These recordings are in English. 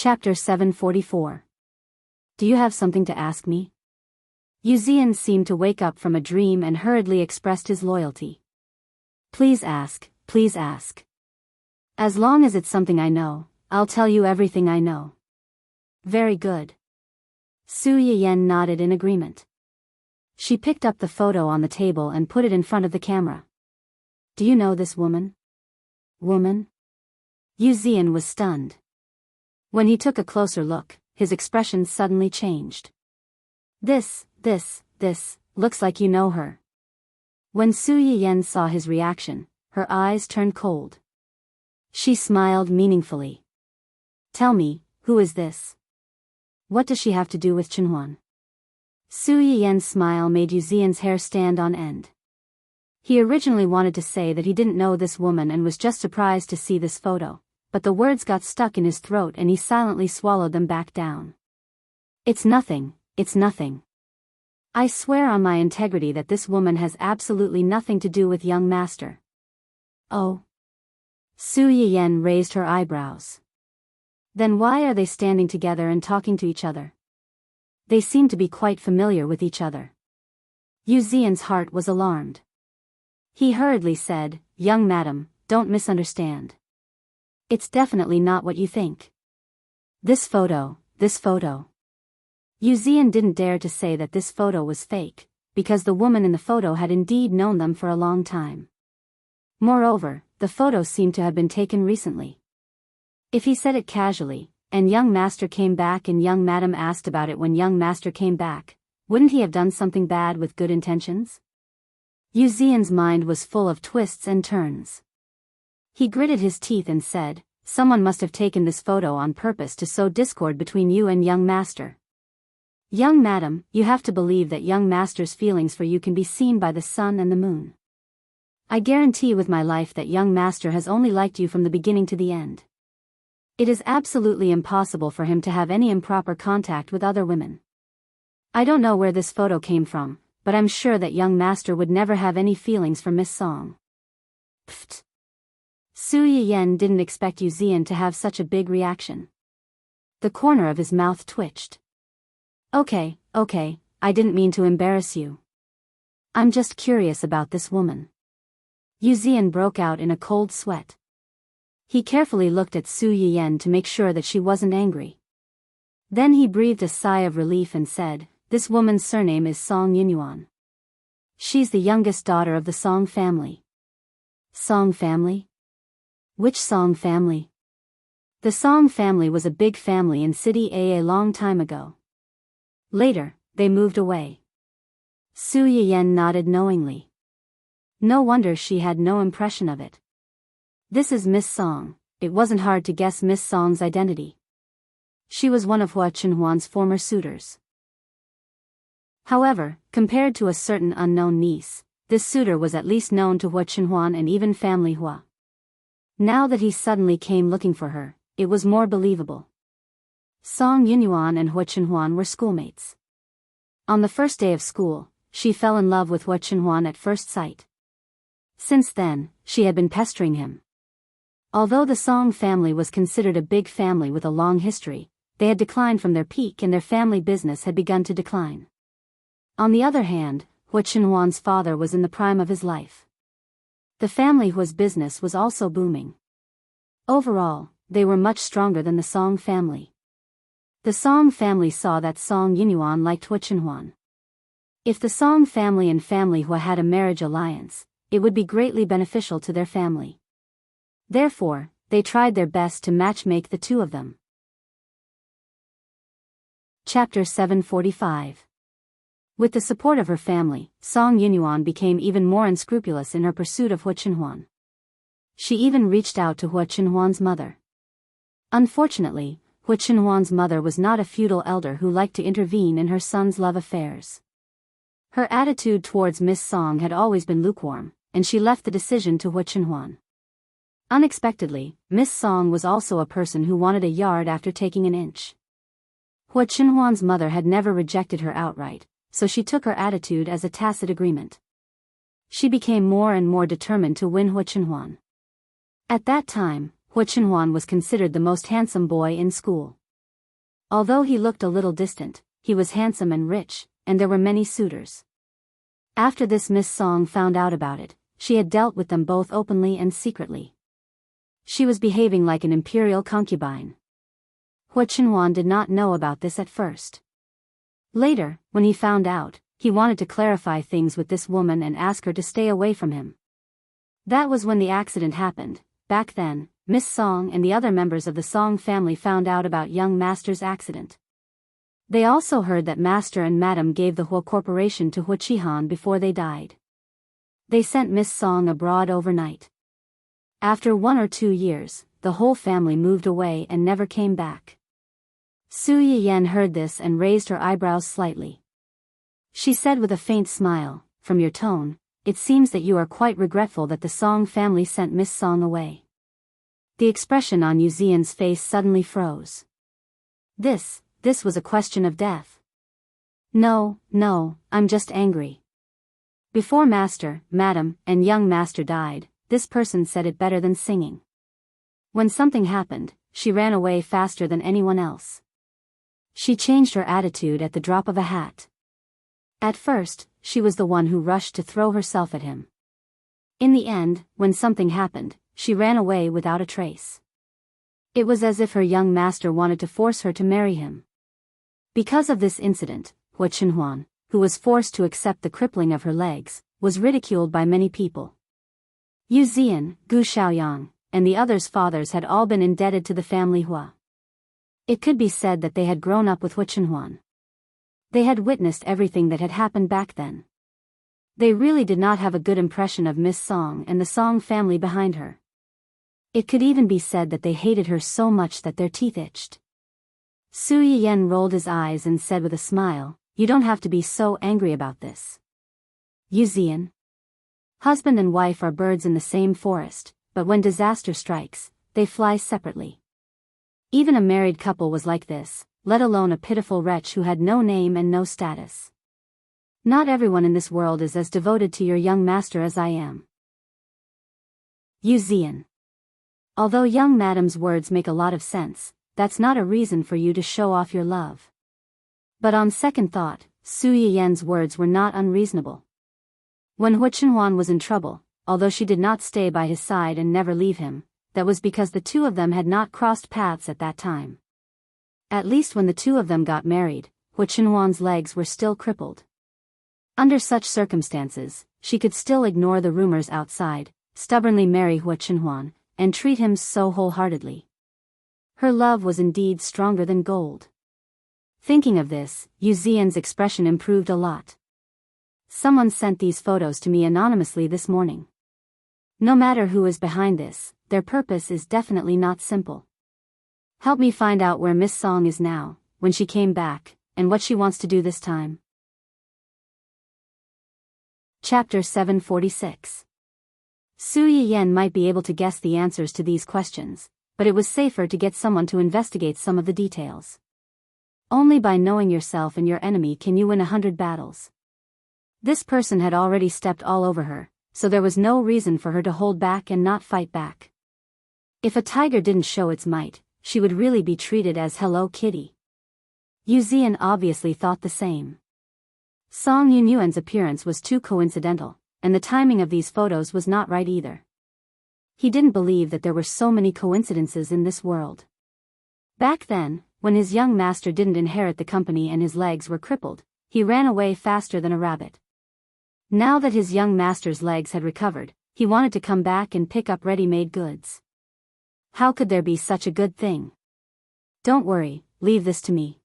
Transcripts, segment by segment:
Chapter 744. Do you have something to ask me? Yuzian seemed to wake up from a dream and hurriedly expressed his loyalty. Please ask, please ask. As long as it's something I know, I'll tell you everything I know. Very good. Su Yiyen nodded in agreement. She picked up the photo on the table and put it in front of the camera. Do you know this woman? Woman? Yuzian was stunned. When he took a closer look, his expression suddenly changed. This, looks like you know her. When Su Yiyen saw his reaction, her eyes turned cold. She smiled meaningfully. Tell me, who is this? What does she have to do with Chenhuan? Su Yiyen's smile made Yuzian's hair stand on end. He originally wanted to say that he didn't know this woman and was just surprised to see this photo, but the words got stuck in his throat and he silently swallowed them back down. It's nothing, it's nothing. I swear on my integrity that this woman has absolutely nothing to do with young master. Oh. Su Yiyen raised her eyebrows. Then why are they standing together and talking to each other? They seem to be quite familiar with each other. Yuzian's heart was alarmed. He hurriedly said, Young madam, don't misunderstand. It's definitely not what you think. This photo. Yuzian didn't dare to say that this photo was fake, because the woman in the photo had indeed known them for a long time. Moreover, the photo seemed to have been taken recently. If he said it casually, and young master came back and young madam asked about it when young master came back, wouldn't he have done something bad with good intentions? Yuzian's mind was full of twists and turns. He gritted his teeth and said, Someone must have taken this photo on purpose to sow discord between you and young master. Young madam, you have to believe that young master's feelings for you can be seen by the sun and the moon. I guarantee with my life that young master has only liked you from the beginning to the end. It is absolutely impossible for him to have any improper contact with other women. I don't know where this photo came from, but I'm sure that young master would never have any feelings for Miss Song. Pfft. Su Yiyen didn't expect Yuzian to have such a big reaction. The corner of his mouth twitched. Okay, I didn't mean to embarrass you. I'm just curious about this woman. Yuzian broke out in a cold sweat. He carefully looked at Su Yiyen to make sure that she wasn't angry. Then he breathed a sigh of relief and said, This woman's surname is Song Yinyuan. She's the youngest daughter of the Song family. Song family? Which Song family? The Song family was a big family in City A long time ago. Later, they moved away. Su Yiyen nodded knowingly. No wonder she had no impression of it. This is Miss Song. It wasn't hard to guess Miss Song's identity. She was one of Hua Chenhuan's former suitors. However, compared to a certain unknown niece, this suitor was at least known to Hua Chenhuan and even family Hua. Now that he suddenly came looking for her, it was more believable. Song Yinyuan and Hua Chenhuan were schoolmates. On the first day of school, she fell in love with Hua Chenhuan at first sight. Since then, she had been pestering him. Although the Song family was considered a big family with a long history, they had declined from their peak and their family business had begun to decline. On the other hand, Hua Chenhuan's father was in the prime of his life. The family Hua's business was also booming. Overall, they were much stronger than the Song family. The Song family saw that Song Yinyuan liked Hua Chenhuan. If the Song family and family Hua had a marriage alliance, it would be greatly beneficial to their family. Therefore, they tried their best to matchmake the two of them. Chapter 745. With the support of her family, Song Yinyuan became even more unscrupulous in her pursuit of Hua Chenhuan. She even reached out to Hua Chenhuan's mother. Unfortunately, Hua Chenhuan's mother was not a feudal elder who liked to intervene in her son's love affairs. Her attitude towards Miss Song had always been lukewarm, and she left the decision to Hua Chenhuan. Unexpectedly, Miss Song was also a person who wanted a yard after taking an inch. Hua Chenhuan's mother had never rejected her outright, so she took her attitude as a tacit agreement. She became more and more determined to win Hua Chenhuan. At that time, Hua Chenhuan was considered the most handsome boy in school. Although he looked a little distant, he was handsome and rich, and there were many suitors. After this, Miss Song found out about it. She had dealt with them both openly and secretly. She was behaving like an imperial concubine. Hua Chenhuan did not know about this at first. Later, when he found out, he wanted to clarify things with this woman and ask her to stay away from him. That was when the accident happened. Back then, Miss Song and the other members of the Song family found out about young Master's accident. They also heard that Master and Madam gave the Hua Corporation to Hua Chihan before they died. They sent Miss Song abroad overnight. After 1 or 2 years, the whole family moved away and never came back. Su Yiyen heard this and raised her eyebrows slightly. She said with a faint smile, "From your tone, it seems that you are quite regretful that the Song family sent Miss Song away." The expression on Yu Zian's face suddenly froze. This was a question of death. No, I'm just angry. Before Master, Madam, and young Master died, this person said it better than singing. When something happened, she ran away faster than anyone else. She changed her attitude at the drop of a hat. At first, she was the one who rushed to throw herself at him. In the end, when something happened, she ran away without a trace. It was as if her young master wanted to force her to marry him. Because of this incident, Hua Chenhuan, who was forced to accept the crippling of her legs, was ridiculed by many people. Yu Zian, Gu Xiaoyang, and the others' fathers had all been indebted to the family Hua. It could be said that they had grown up with Hua Chenhuan. They had witnessed everything that had happened back then. They really did not have a good impression of Miss Song and the Song family behind her. It could even be said that they hated her so much that their teeth itched. Su Yiyen rolled his eyes and said with a smile, "You don't have to be so angry about this. Yu Zian. Husband and wife are birds in the same forest, but when disaster strikes, they fly separately. Even a married couple was like this, let alone a pitiful wretch who had no name and no status. Not everyone in this world is as devoted to your young master as I am." Yu Zian. Although young madam's words make a lot of sense, that's not a reason for you to show off your love. But on second thought, Su Yiyen's words were not unreasonable. When Hua Chenhuan was in trouble, although she did not stay by his side and never leave him, that was because the two of them had not crossed paths at that time. At least when the two of them got married, Hua Chenhuan's legs were still crippled. Under such circumstances, she could still ignore the rumors outside, stubbornly marry Hua Chenhuan, and treat him so wholeheartedly. Her love was indeed stronger than gold. Thinking of this, Yu Zian's expression improved a lot. Someone sent these photos to me anonymously this morning. No matter who is behind this, their purpose is definitely not simple. Help me find out where Miss Song is now, when she came back, and what she wants to do this time. Chapter 746. Su Yiyen might be able to guess the answers to these questions, but it was safer to get someone to investigate some of the details. Only by knowing yourself and your enemy can you win 100 battles. This person had already stepped all over her, so there was no reason for her to hold back and not fight back. If a tiger didn't show its might, she would really be treated as Hello Kitty. Yu Zian obviously thought the same. Song Yunyuan's appearance was too coincidental, and the timing of these photos was not right either. He didn't believe that there were so many coincidences in this world. Back then, when his young master didn't inherit the company and his legs were crippled, he ran away faster than a rabbit. Now that his young master's legs had recovered, he wanted to come back and pick up ready-made goods. How could there be such a good thing? Don't worry, leave this to me.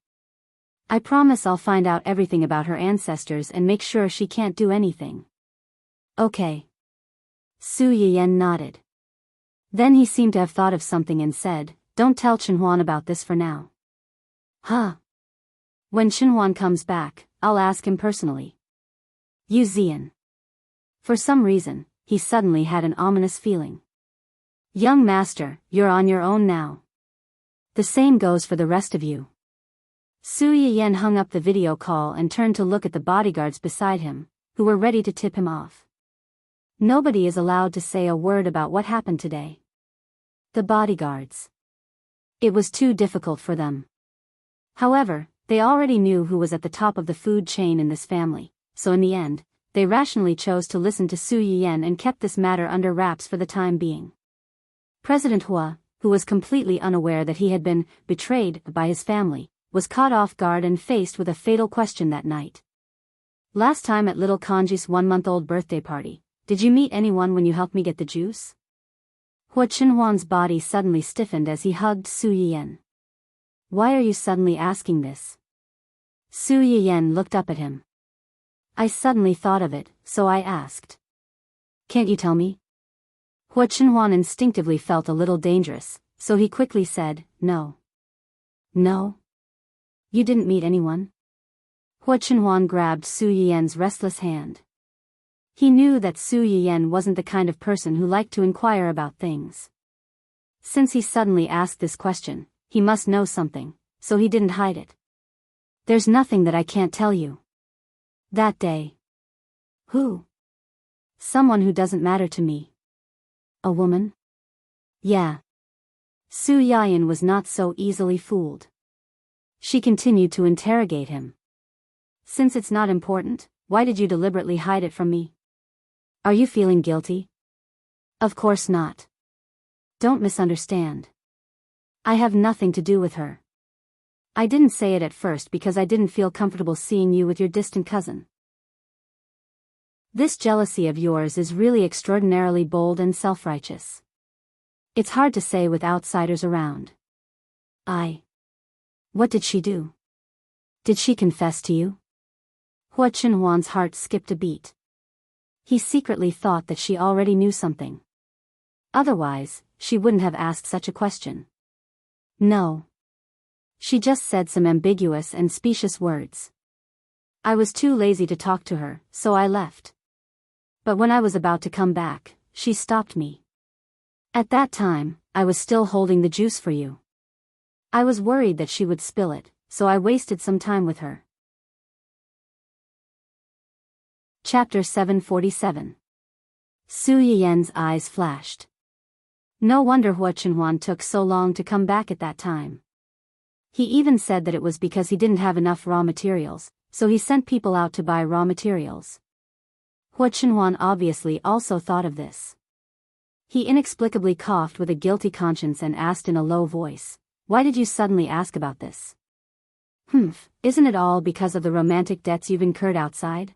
I promise I'll find out everything about her ancestors and make sure she can't do anything. Okay. Su Yiyen nodded. Then he seemed to have thought of something and said, "Don't tell Chenhuan about this for now." Huh. When Chenhuan comes back, I'll ask him personally. Yu Zian. For some reason, he suddenly had an ominous feeling. Young master, you're on your own now. The same goes for the rest of you. Su Yiyen hung up the video call and turned to look at the bodyguards beside him, who were ready to tip him off. Nobody is allowed to say a word about what happened today. The bodyguards. It was too difficult for them. However, they already knew who was at the top of the food chain in this family, so in the end, they rationally chose to listen to Su Yiyan and kept this matter under wraps for the time being. President Hua, who was completely unaware that he had been betrayed by his family, was caught off guard and faced with a fatal question that night. Last time at little Kanji's 1-month-old birthday party, did you meet anyone when you helped me get the juice? Hua Qinhuan's body suddenly stiffened as he hugged Su Yiyan. Why are you suddenly asking this? Su Yiyan looked up at him. I suddenly thought of it, so I asked. Can't you tell me? Hua Qinhuan instinctively felt a little dangerous, so he quickly said, no. No? You didn't meet anyone? Hua Qinhuan grabbed Su Yiyan's restless hand. He knew that Su Yiyan wasn't the kind of person who liked to inquire about things. Since he suddenly asked this question, he must know something, so he didn't hide it. There's nothing that I can't tell you. That day. Who? Someone who doesn't matter to me. A woman? Yeah. Su Yiyan was not so easily fooled. She continued to interrogate him. Since it's not important, why did you deliberately hide it from me? Are you feeling guilty? Of course not. Don't misunderstand. I have nothing to do with her. I didn't say it at first because I didn't feel comfortable seeing you with your distant cousin. This jealousy of yours is really extraordinarily bold and self-righteous. It's hard to say with outsiders around. What did she do? Did she confess to you? Hua Qinhuan's heart skipped a beat. He secretly thought that she already knew something. Otherwise, she wouldn't have asked such a question. No. She just said some ambiguous and specious words. I was too lazy to talk to her, so I left. But when I was about to come back, she stopped me. At that time, I was still holding the juice for you. I was worried that she would spill it, so I wasted some time with her. Chapter 747. Su Yiyan's eyes flashed. No wonder Hua Qinhuan took so long to come back at that time. He even said that it was because he didn't have enough raw materials, so he sent people out to buy raw materials. Hua Qinhuan obviously also thought of this. He inexplicably coughed with a guilty conscience and asked in a low voice, why did you suddenly ask about this? Isn't it all because of the romantic debts you've incurred outside?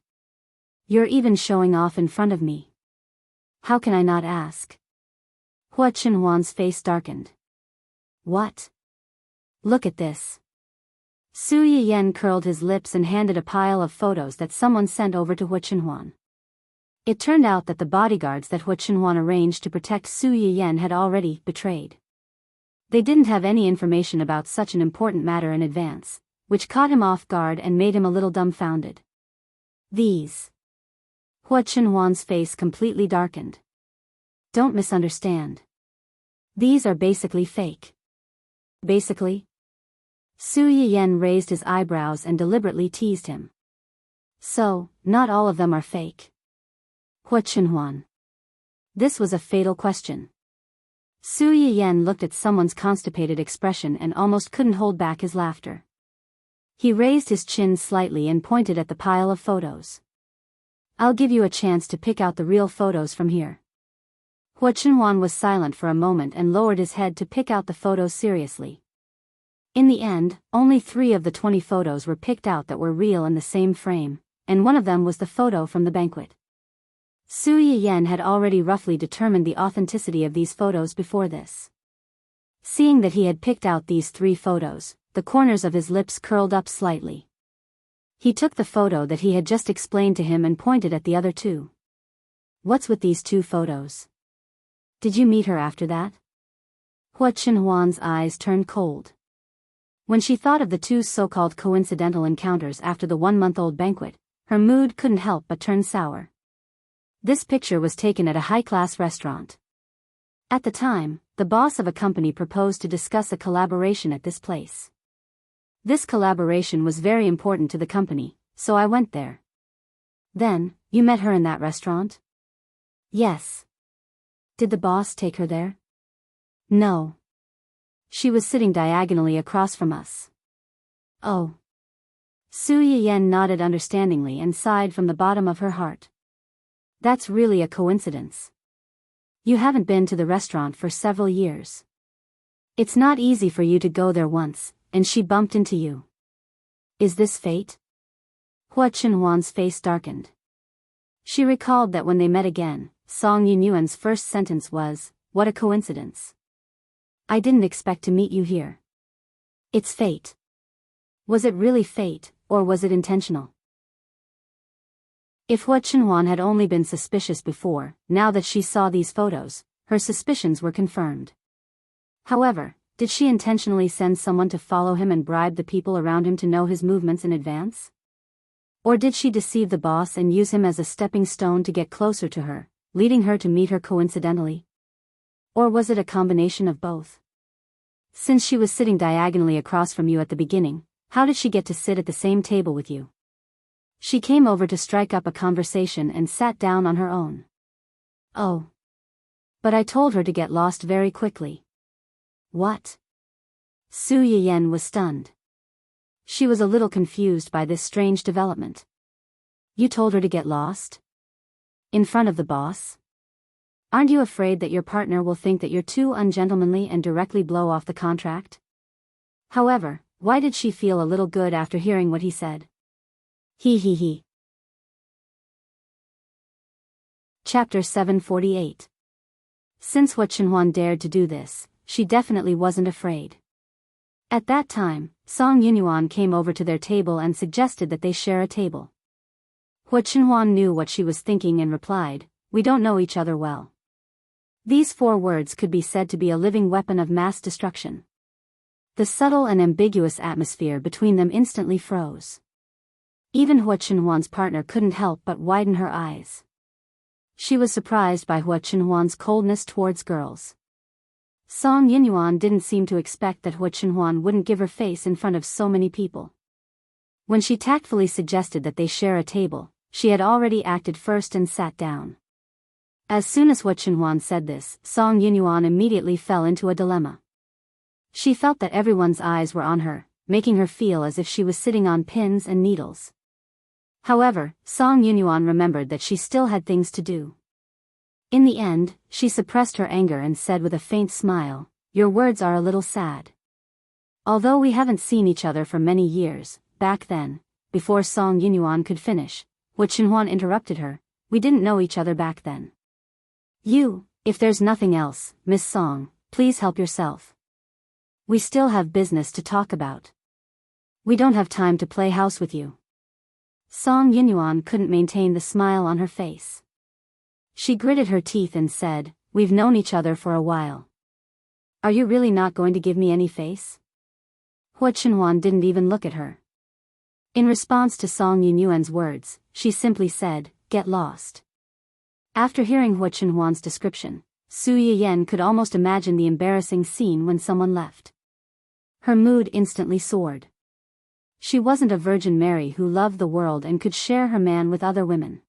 You're even showing off in front of me. How can I not ask? Hua Qinhuan's face darkened. What? Look at this. Su Yiyan curled his lips and handed a pile of photos that someone sent over to Hua Qinhuan. It turned out that the bodyguards that Hua Qinhuan arranged to protect Su Yiyan had already betrayed. They didn't have any information about such an important matter in advance, which caught him off guard and made him a little dumbfounded. These. Hua Qinhuan's face completely darkened. Don't misunderstand. These are basically fake. Basically? Su Yiyan raised his eyebrows and deliberately teased him. So, not all of them are fake. Hua Qinhuan. This was a fatal question. Su Yiyan looked at someone's constipated expression and almost couldn't hold back his laughter. He raised his chin slightly and pointed at the pile of photos. I'll give you a chance to pick out the real photos from here. Hua Qinhuan was silent for a moment and lowered his head to pick out the photos seriously. In the end, only 3 of the 20 photos were picked out that were real in the same frame, and one of them was the photo from the banquet. Su Yiyan had already roughly determined the authenticity of these photos before this. Seeing that he had picked out these 3 photos, the corners of his lips curled up slightly. He took the photo that he had just explained to him and pointed at the other 2. What's with these 2 photos? Did you meet her after that? Hua Qinhuan's eyes turned cold. When she thought of the 2 so-called coincidental encounters after the 1-month-old banquet, her mood couldn't help but turn sour. This picture was taken at a high-class restaurant. At the time, the boss of a company proposed to discuss a collaboration at this place. This collaboration was very important to the company, so I went there. Then, you met her in that restaurant? Yes. Did the boss take her there? No. She was sitting diagonally across from us. Oh. Su Yiyen nodded understandingly and sighed from the bottom of her heart. That's really a coincidence. You haven't been to the restaurant for several years. It's not easy for you to go there once, and she bumped into you. Is this fate? Hua Chenhuan's face darkened. She recalled that when they met again, Song Yunyuan's first sentence was, "What a coincidence. I didn't expect to meet you here." It's fate. Was it really fate, or was it intentional? If Hua Chenhuan had only been suspicious before, now that she saw these photos, her suspicions were confirmed. However, did she intentionally send someone to follow him and bribe the people around him to know his movements in advance? Or did she deceive the boss and use him as a stepping stone to get closer to her, leading her to meet her coincidentally? Or was it a combination of both? Since she was sitting diagonally across from you at the beginning, how did she get to sit at the same table with you? She came over to strike up a conversation and sat down on her own. Oh. But I told her to get lost very quickly. What? Su Yiyen was stunned. She was a little confused by this strange development. You told her to get lost? In front of the boss? Aren't you afraid that your partner will think that you're too ungentlemanly and directly blow off the contract? However, why did she feel a little good after hearing what he said? He. Chapter 748. Since Hua Chenhuan dared to do this, she definitely wasn't afraid. At that time, Song Yunyuan came over to their table and suggested that they share a table. Hua Chenhuan knew what she was thinking and replied, "We don't know each other well." These 4 words could be said to be a living weapon of mass destruction. The subtle and ambiguous atmosphere between them instantly froze. Even Hua Chenhuan's partner couldn't help but widen her eyes. She was surprised by Hua Chenhuan's coldness towards girls. Song Yunyuan didn't seem to expect that Hua Chenhuan wouldn't give her face in front of so many people. When she tactfully suggested that they share a table, she had already acted first and sat down. As soon as Hua Chenhuan said this, Song Yunyuan immediately fell into a dilemma. She felt that everyone's eyes were on her, making her feel as if she was sitting on pins and needles. However, Song Yunyuan remembered that she still had things to do. In the end, she suppressed her anger and said with a faint smile, "Your words are a little sad." Although we haven't seen each other for many years, back then, before Song Yunyuan could finish, Hua Chenhuan interrupted her, "We didn't know each other back then. If there's nothing else, Miss Song, please help yourself. We still have business to talk about. We don't have time to play house with you." Song Yunyuan couldn't maintain the smile on her face. She gritted her teeth and said, "We've known each other for a while. Are you really not going to give me any face?" Hua Chenhuan didn't even look at her. In response to Song Yunyuan's words, she simply said, "Get lost." After hearing Hua Chenhuan's description, Su Yiyen could almost imagine the embarrassing scene when someone left. Her mood instantly soared. She wasn't a Virgin Mary who loved the world and could share her man with other women.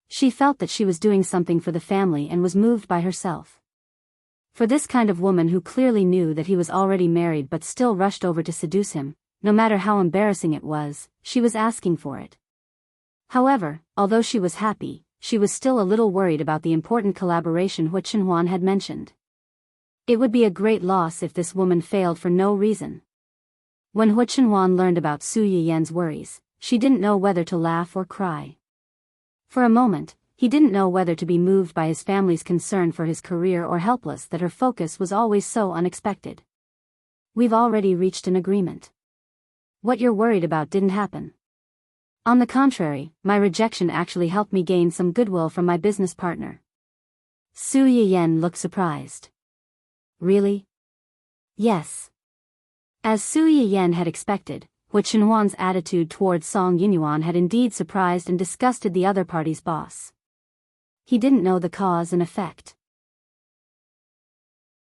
She felt that she was doing something for the family and was moved by herself. For this kind of woman who clearly knew that he was already married but still rushed over to seduce him, no matter how embarrassing it was, she was asking for it. However, although she was happy, she was still a little worried about the important collaboration Hua Chenhuan had mentioned. It would be a great loss if this woman failed for no reason. When Hua Chenhuan learned about Su Yiyen's worries, she didn't know whether to laugh or cry. For a moment, he didn't know whether to be moved by his family's concern for his career or helpless that her focus was always so unexpected. "We've already reached an agreement. What you're worried about didn't happen. On the contrary, my rejection actually helped me gain some goodwill from my business partner." Su Yiyen looked surprised. "Really?" "Yes." As Su Yiyen had expected, Hua Chenhuan's attitude towards Song Yunyuan had indeed surprised and disgusted the other party's boss. He didn't know the cause and effect.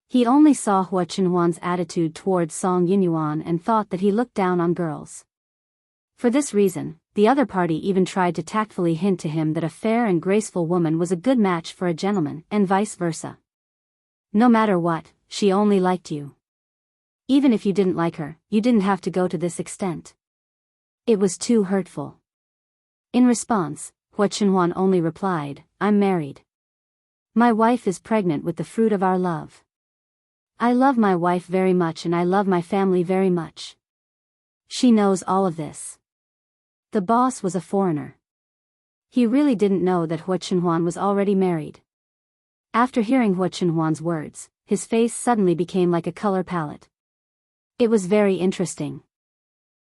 He only saw Hua Chenhuan's attitude towards Song Yunyuan and thought that he looked down on girls. For this reason, the other party even tried to tactfully hint to him that a fair and graceful woman was a good match for a gentleman, and vice versa. "No matter what, she only liked you. Even if you didn't like her, you didn't have to go to this extent. It was too hurtful. In response, Hua Chenhuan only replied, I'm married. My wife is pregnant with the fruit of our love. I love my wife very much and I love my family very much. She knows all of this. The boss was a foreigner. He really didn't know that Hua Chenhuan was already married. After hearing Hua Chenhuan's words, his face suddenly became like a color palette. It was very interesting.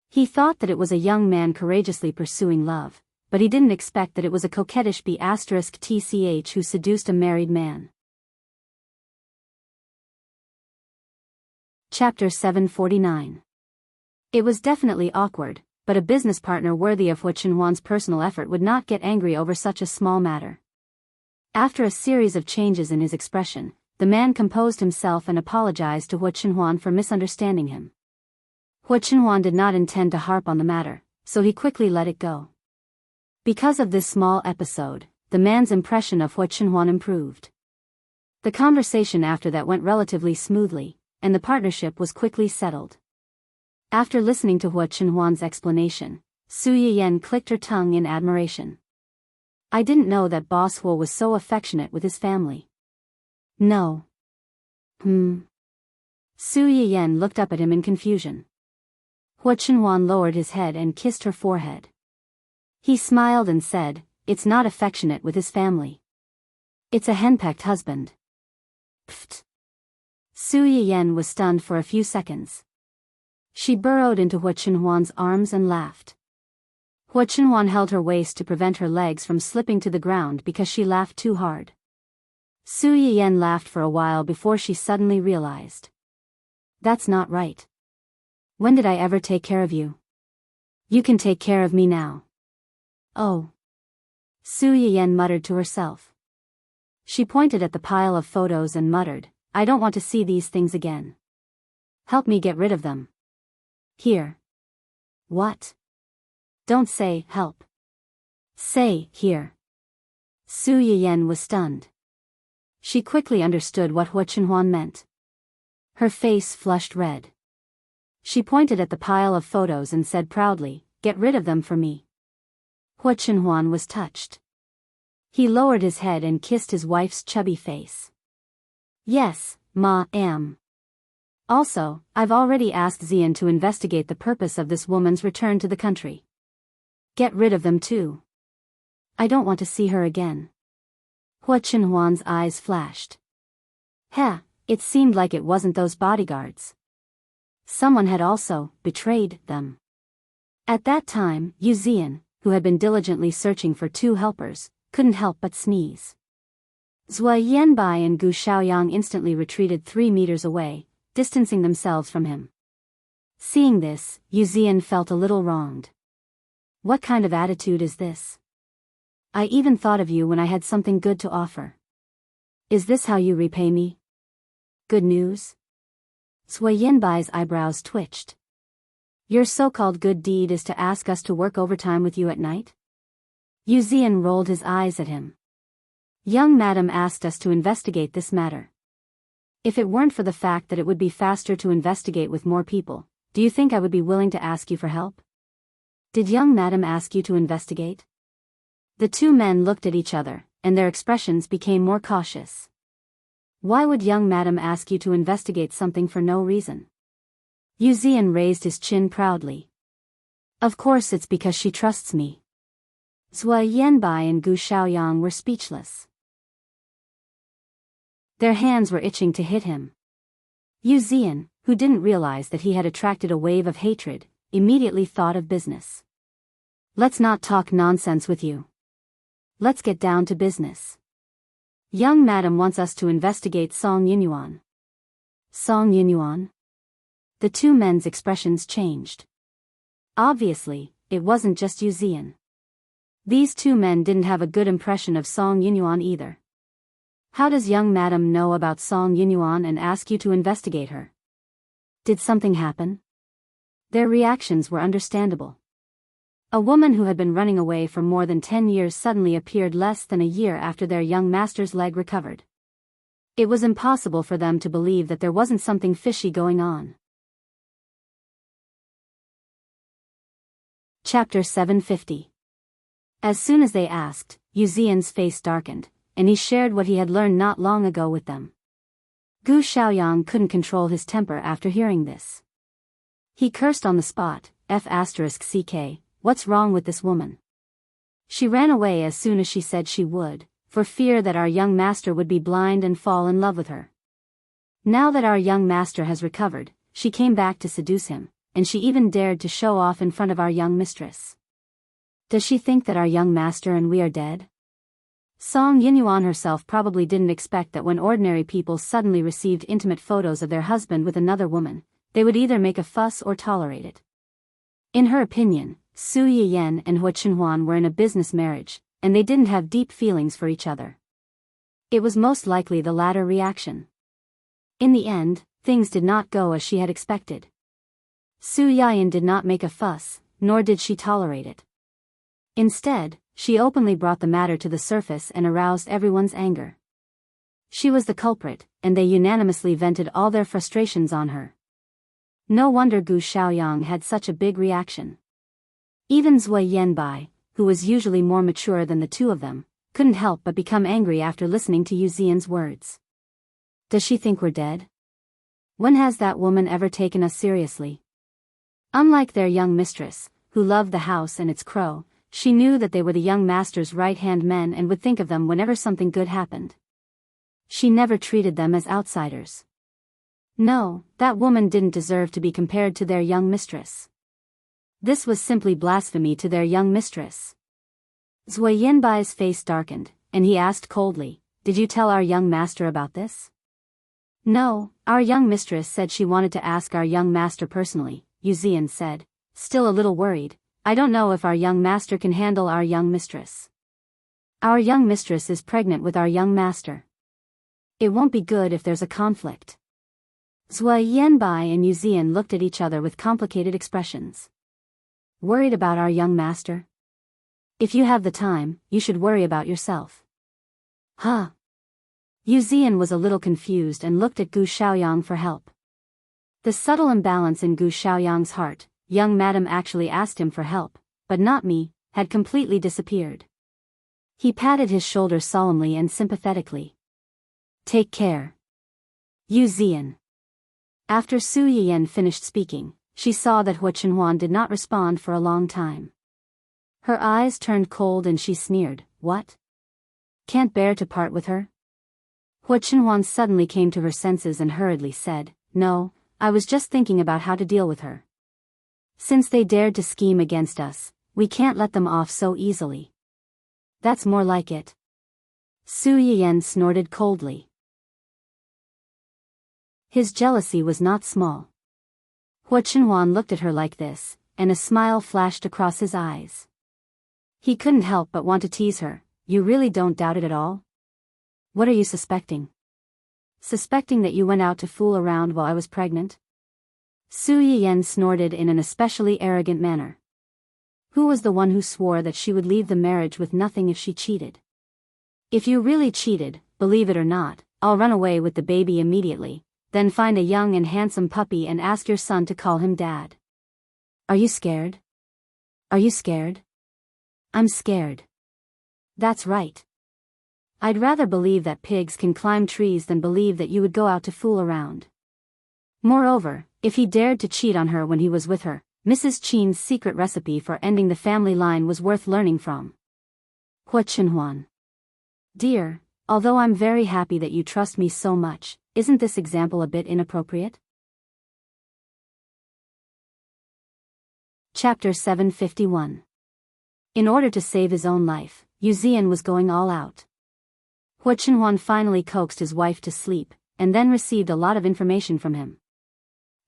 He thought that it was a young man courageously pursuing love, but he didn't expect that it was a coquettish B*TCH who seduced a married man. Chapter 749. It was definitely awkward, but a business partner worthy of Hua Chenhuan's personal effort would not get angry over such a small matter. After a series of changes in his expression, the man composed himself and apologized to Hua Chenhuan for misunderstanding him. Hua Chenhuan did not intend to harp on the matter, so he quickly let it go. Because of this small episode, the man's impression of Hua Chenhuan improved. The conversation after that went relatively smoothly, and the partnership was quickly settled. After listening to Hua Chenhuan's explanation, Su Yiyan clicked her tongue in admiration. I didn't know that Boss Hua was so affectionate with his family. No. Su Yiyan looked up at him in confusion. Hua Chenhuan lowered his head and kissed her forehead. He smiled and said, it's not affectionate with his family. It's a henpecked husband. Pfft. Su Yiyan was stunned for a few seconds. She burrowed into Hua Chenhuan's arms and laughed. Hua Chenhuan held her waist to prevent her legs from slipping to the ground because she laughed too hard. Su Yiyan laughed for a while before she suddenly realized. That's not right. When did I ever take care of you? You can take care of me now. Oh. Su Yiyan muttered to herself. She pointed at the pile of photos and muttered, I don't want to see these things again. Help me get rid of them. Here. What? Don't say, help. Say, here. Su Yiyan was stunned. She quickly understood what Hua Chenhuan meant. Her face flushed red. She pointed at the pile of photos and said proudly, get rid of them for me. Hua Chenhuan was touched. He lowered his head and kissed his wife's chubby face. Yes, Ma, am. Also, I've already asked Xian to investigate the purpose of this woman's return to the country. Get rid of them too. I don't want to see her again. Hua Chenhuan's eyes flashed. Heh, it seemed like it wasn't those bodyguards. Someone had also betrayed them. At that time, Yu Xian, who had been diligently searching for two helpers, couldn't help but sneeze. Zhua Yanbai and Gu Xiaoyang instantly retreated 3 meters away, distancing themselves from him. Seeing this, Yu Xian felt a little wronged. What kind of attitude is this? I even thought of you when I had something good to offer. Is this how you repay me? Good news? Zhua Yanbai's eyebrows twitched. Your so-called good deed is to ask us to work overtime with you at night? Yu Xian rolled his eyes at him. Young madam asked us to investigate this matter. If it weren't for the fact that it would be faster to investigate with more people, do you think I would be willing to ask you for help? Did young madam ask you to investigate? The two men looked at each other, and their expressions became more cautious. Why would young madam ask you to investigate something for no reason? Yu Xian raised his chin proudly. Of course it's because she trusts me. Zhua Yanbai and Gu Xiaoyang were speechless. Their hands were itching to hit him. Yu Xian, who didn't realize that he had attracted a wave of hatred, immediately thought of business. Let's not talk nonsense with you. Let's get down to business. Young madam wants us to investigate Song Yinyuan. Song Yinyuan? The two men's expressions changed. Obviously, it wasn't just Yu Xian. These two men didn't have a good impression of Song Yinyuan either. How does young madam know about Song Yinyuan and ask you to investigate her? Did something happen? Their reactions were understandable. A woman who had been running away for more than 10 years suddenly appeared less than a year after their young master's leg recovered. It was impossible for them to believe that there wasn't something fishy going on. Chapter 750. As soon as they asked, Yu Zian's face darkened, and he shared what he had learned not long ago with them. Gu Xiaoyang couldn't control his temper after hearing this. He cursed on the spot, F***ck, what's wrong with this woman? She ran away as soon as she said she would, for fear that our young master would be blind and fall in love with her. Now that our young master has recovered, she came back to seduce him, and she even dared to show off in front of our young mistress. Does she think that our young master and we are dead? Song Yinyuan herself probably didn't expect that when ordinary people suddenly received intimate photos of their husband with another woman, they would either make a fuss or tolerate it. In her opinion, Su Yiyan and Hua Chenhuan were in a business marriage, and they didn't have deep feelings for each other. It was most likely the latter reaction. In the end, things did not go as she had expected. Su Yiyan did not make a fuss, nor did she tolerate it. Instead, she openly brought the matter to the surface and aroused everyone's anger. She was the culprit, and they unanimously vented all their frustrations on her. No wonder Gu Xiaoyang had such a big reaction. Even Zui Yanbai, who was usually more mature than the two of them, couldn't help but become angry after listening to Yu Zian's words. Does she think we're dead? When has that woman ever taken us seriously? Unlike their young mistress, who loved the house and its crow, she knew that they were the young master's right-hand men and would think of them whenever something good happened. She never treated them as outsiders. No, that woman didn't deserve to be compared to their young mistress. This was simply blasphemy to their young mistress. Zui Yanbai's face darkened, and he asked coldly, "Did you tell our young master about this?" "No, our young mistress said she wanted to ask our young master personally," Yu Zian said, still a little worried. "I don't know if our young master can handle our young mistress. Our young mistress is pregnant with our young master. It won't be good if there's a conflict." Zui Yanbai and Yu Zian looked at each other with complicated expressions. Worried about our young master? If you have the time, you should worry about yourself. Huh? Yu Zian was a little confused and looked at Gu Xiaoyang for help. The subtle imbalance in Gu Xiaoyang's heart, young madam actually asked him for help, but not me, had completely disappeared. He patted his shoulder solemnly and sympathetically. Take care. Yu Zian. After Su Yiyan finished speaking, she saw that Hua Chenhuan did not respond for a long time. Her eyes turned cold and she sneered, "What? Can't bear to part with her?" Hua Chenhuan suddenly came to her senses and hurriedly said, "No, I was just thinking about how to deal with her. Since they dared to scheme against us, we can't let them off so easily." "That's more like it." Su Yiyan snorted coldly. His jealousy was not small. Hua Chenhuan looked at her like this, and a smile flashed across his eyes. He couldn't help but want to tease her. "You really don't doubt it at all? What are you suspecting?" "Suspecting that you went out to fool around while I was pregnant?" Su Yiyan snorted in an especially arrogant manner. Who was the one who swore that she would leave the marriage with nothing if she cheated? "If you really cheated, believe it or not, I'll run away with the baby immediately, then find a young and handsome puppy and ask your son to call him Dad." "Are you scared? Are you scared?" "I'm scared." "That's right. I'd rather believe that pigs can climb trees than believe that you would go out to fool around." Moreover, if he dared to cheat on her when he was with her, Mrs. Qin's secret recipe for ending the family line was worth learning from. Hua Chenhuan. "Dear, although I'm very happy that you trust me so much, isn't this example a bit inappropriate?" Chapter 751. In order to save his own life, Yu Zian was going all out. Hua Chenhuan finally coaxed his wife to sleep, and then received a lot of information from him.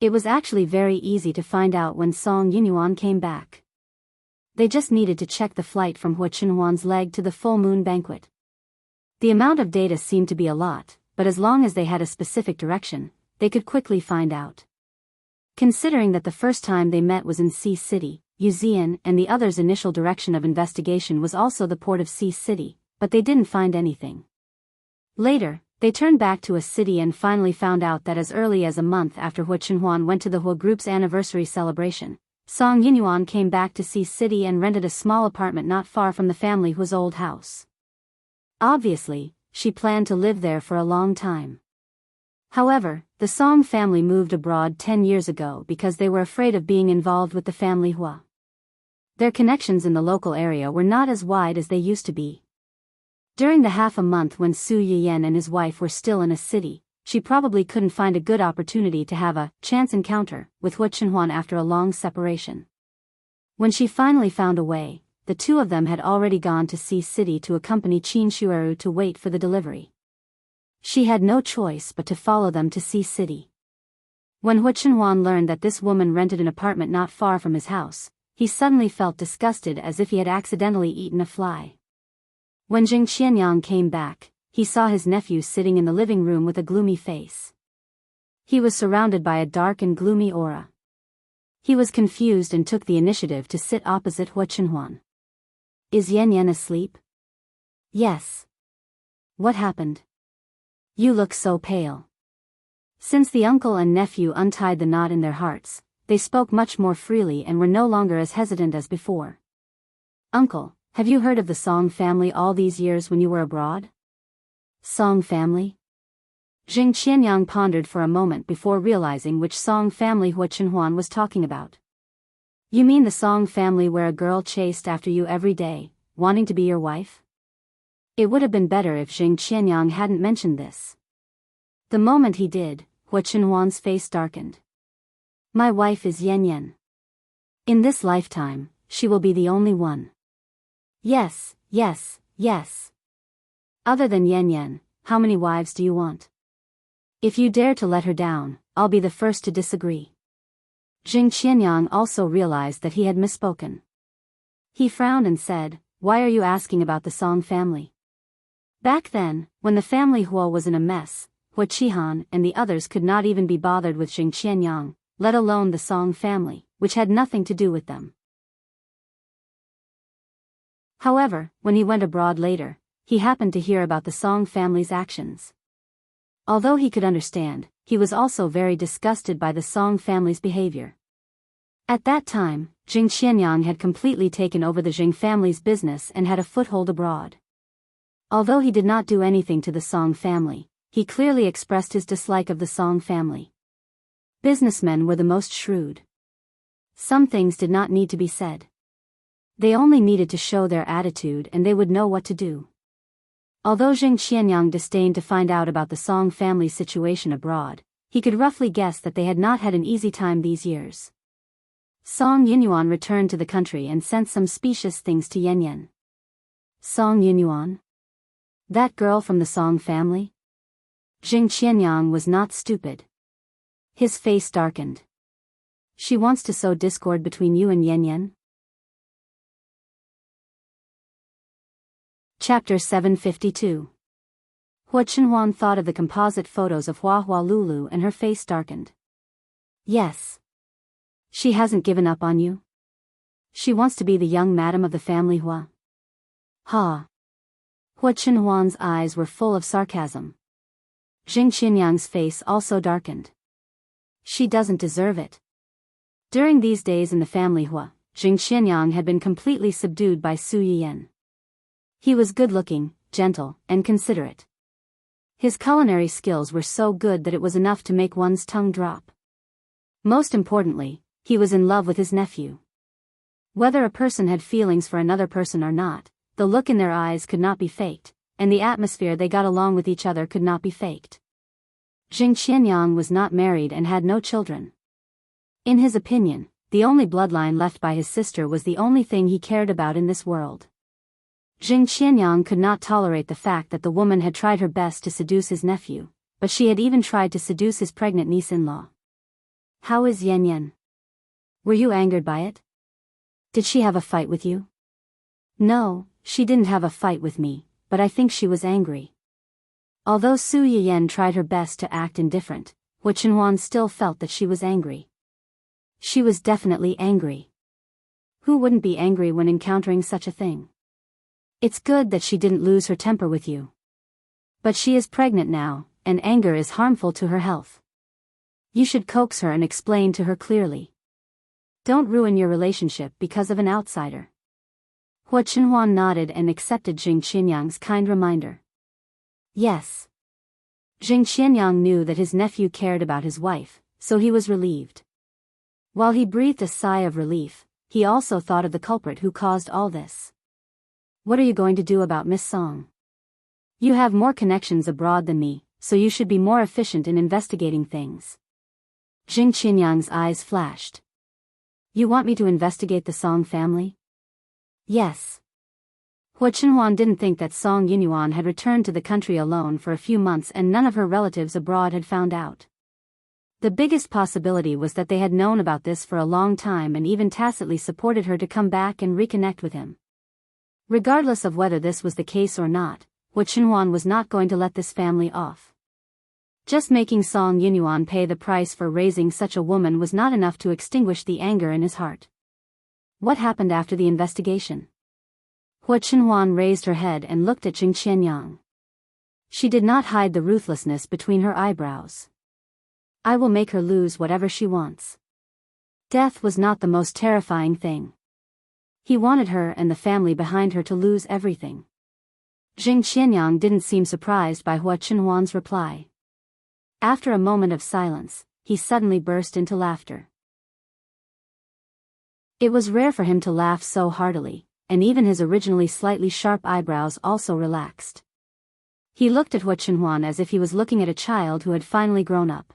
It was actually very easy to find out when Song Yinyuan came back. They just needed to check the flight from Hua Chenhuan's leg to the full moon banquet. The amount of data seemed to be a lot, but as long as they had a specific direction, they could quickly find out. Considering that the first time they met was in Sea City, Yu Zian and the others' initial direction of investigation was also the port of Sea City, but they didn't find anything. Later, they turned back to a city and finally found out that as early as a month after Hua Chenhuan went to the Hua Group's anniversary celebration, Song Yinyuan came back to Sea City and rented a small apartment not far from the family Hua's old house. Obviously, she planned to live there for a long time. However, the Song family moved abroad 10 years ago because they were afraid of being involved with the family Hua. Their connections in the local area were not as wide as they used to be. During the half a month when Su Yiyan and his wife were still in a city, she probably couldn't find a good opportunity to have a chance encounter with Hua Chenhuan after a long separation. When she finally found a way, the two of them had already gone to Sea City to accompany Qin Shueru to wait for the delivery. She had no choice but to follow them to Sea City. When Hua Chenhuan learned that this woman rented an apartment not far from his house, he suddenly felt disgusted as if he had accidentally eaten a fly. When Jing Qianyang came back, he saw his nephew sitting in the living room with a gloomy face. He was surrounded by a dark and gloomy aura. He was confused and took the initiative to sit opposite Hua Chenhuan. Is Yan Yan asleep? Yes. What happened? You look so pale. Since the uncle and nephew untied the knot in their hearts, they spoke much more freely and were no longer as hesitant as before. Uncle, have you heard of the Song family all these years when you were abroad? Song family? Jing Qianyang pondered for a moment before realizing which Song family Hua Chenhuan was talking about. You mean the Song family where a girl chased after you every day, wanting to be your wife? It would have been better if Jing Qianyang hadn't mentioned this. The moment he did, Hua Chenhuan's face darkened. My wife is Yan Yan. In this lifetime, she will be the only one. Yes, yes, yes. Other than Yan Yan, how many wives do you want? If you dare to let her down, I'll be the first to disagree. Jing Qianyang also realized that he had misspoken. He frowned and said, Why are you asking about the Song family? Back then, when the family Hua was in a mess, Hua Qihan and the others could not even be bothered with Jing Qianyang, let alone the Song family, which had nothing to do with them. However, when he went abroad later, he happened to hear about the Song family's actions. Although he could understand, he was also very disgusted by the Song family's behavior. At that time, Jing Qianyang had completely taken over the Jing family's business and had a foothold abroad. Although he did not do anything to the Song family, he clearly expressed his dislike of the Song family. Businessmen were the most shrewd. Some things did not need to be said. They only needed to show their attitude and they would know what to do. Although Jing Qianyang disdained to find out about the Song family's situation abroad, he could roughly guess that they had not had an easy time these years. Song Yinyuan returned to the country and sent some specious things to Yan Yan. Song Yinyuan? That girl from the Song family? Jing Qianyang was not stupid. His face darkened. She wants to sow discord between you and Yan Yan? Chapter 752. Hua Chenhuan thought of the composite photos of Hua Hua Lulu and her face darkened. Yes. She hasn't given up on you? She wants to be the young madam of the family Hua. Ha. Hua Chenhuan's eyes were full of sarcasm. Jing Qianyang's face also darkened. She doesn't deserve it. During these days in the family Hua, Jing Qianyang had been completely subdued by Su Yiyan. He was good-looking, gentle, and considerate. His culinary skills were so good that it was enough to make one's tongue drop. Most importantly, he was in love with his nephew. Whether a person had feelings for another person or not, the look in their eyes could not be faked, and the atmosphere they got along with each other could not be faked. Jing Qianyang was not married and had no children. In his opinion, the only bloodline left by his sister was the only thing he cared about in this world. Jing Qianyang could not tolerate the fact that the woman had tried her best to seduce his nephew, but she had even tried to seduce his pregnant niece-in-law. How is Yan Yan? Were you angered by it? Did she have a fight with you? No, she didn't have a fight with me, but I think she was angry. Although Su Yiyan tried her best to act indifferent, Hua Chenhuan still felt that she was angry. She was definitely angry. Who wouldn't be angry when encountering such a thing? It's good that she didn't lose her temper with you. But she is pregnant now, and anger is harmful to her health. You should coax her and explain to her clearly. Don't ruin your relationship because of an outsider. Hua Chenhuan nodded and accepted Jing Qianyang's kind reminder. Yes. Jing Qianyang knew that his nephew cared about his wife, so he was relieved. While he breathed a sigh of relief, he also thought of the culprit who caused all this. What are you going to do about Miss Song? You have more connections abroad than me, so you should be more efficient in investigating things. Jing Qianyang's eyes flashed. You want me to investigate the Song family? Yes. Hua Chenhuan didn't think that Song Yinyuan had returned to the country alone for a few months and none of her relatives abroad had found out. The biggest possibility was that they had known about this for a long time and even tacitly supported her to come back and reconnect with him. Regardless of whether this was the case or not, Hua Chenhuan was not going to let this family off. Just making Song Yinyuan pay the price for raising such a woman was not enough to extinguish the anger in his heart. What happened after the investigation? Hua Chenhuan raised her head and looked at Jing Qianyang. She did not hide the ruthlessness between her eyebrows. I will make her lose whatever she wants. Death was not the most terrifying thing. He wanted her and the family behind her to lose everything. Jing Qianyang didn't seem surprised by Hua Chenhuan's reply. After a moment of silence, he suddenly burst into laughter. It was rare for him to laugh so heartily, and even his originally slightly sharp eyebrows also relaxed. He looked at Hua Chenhuan as if he was looking at a child who had finally grown up.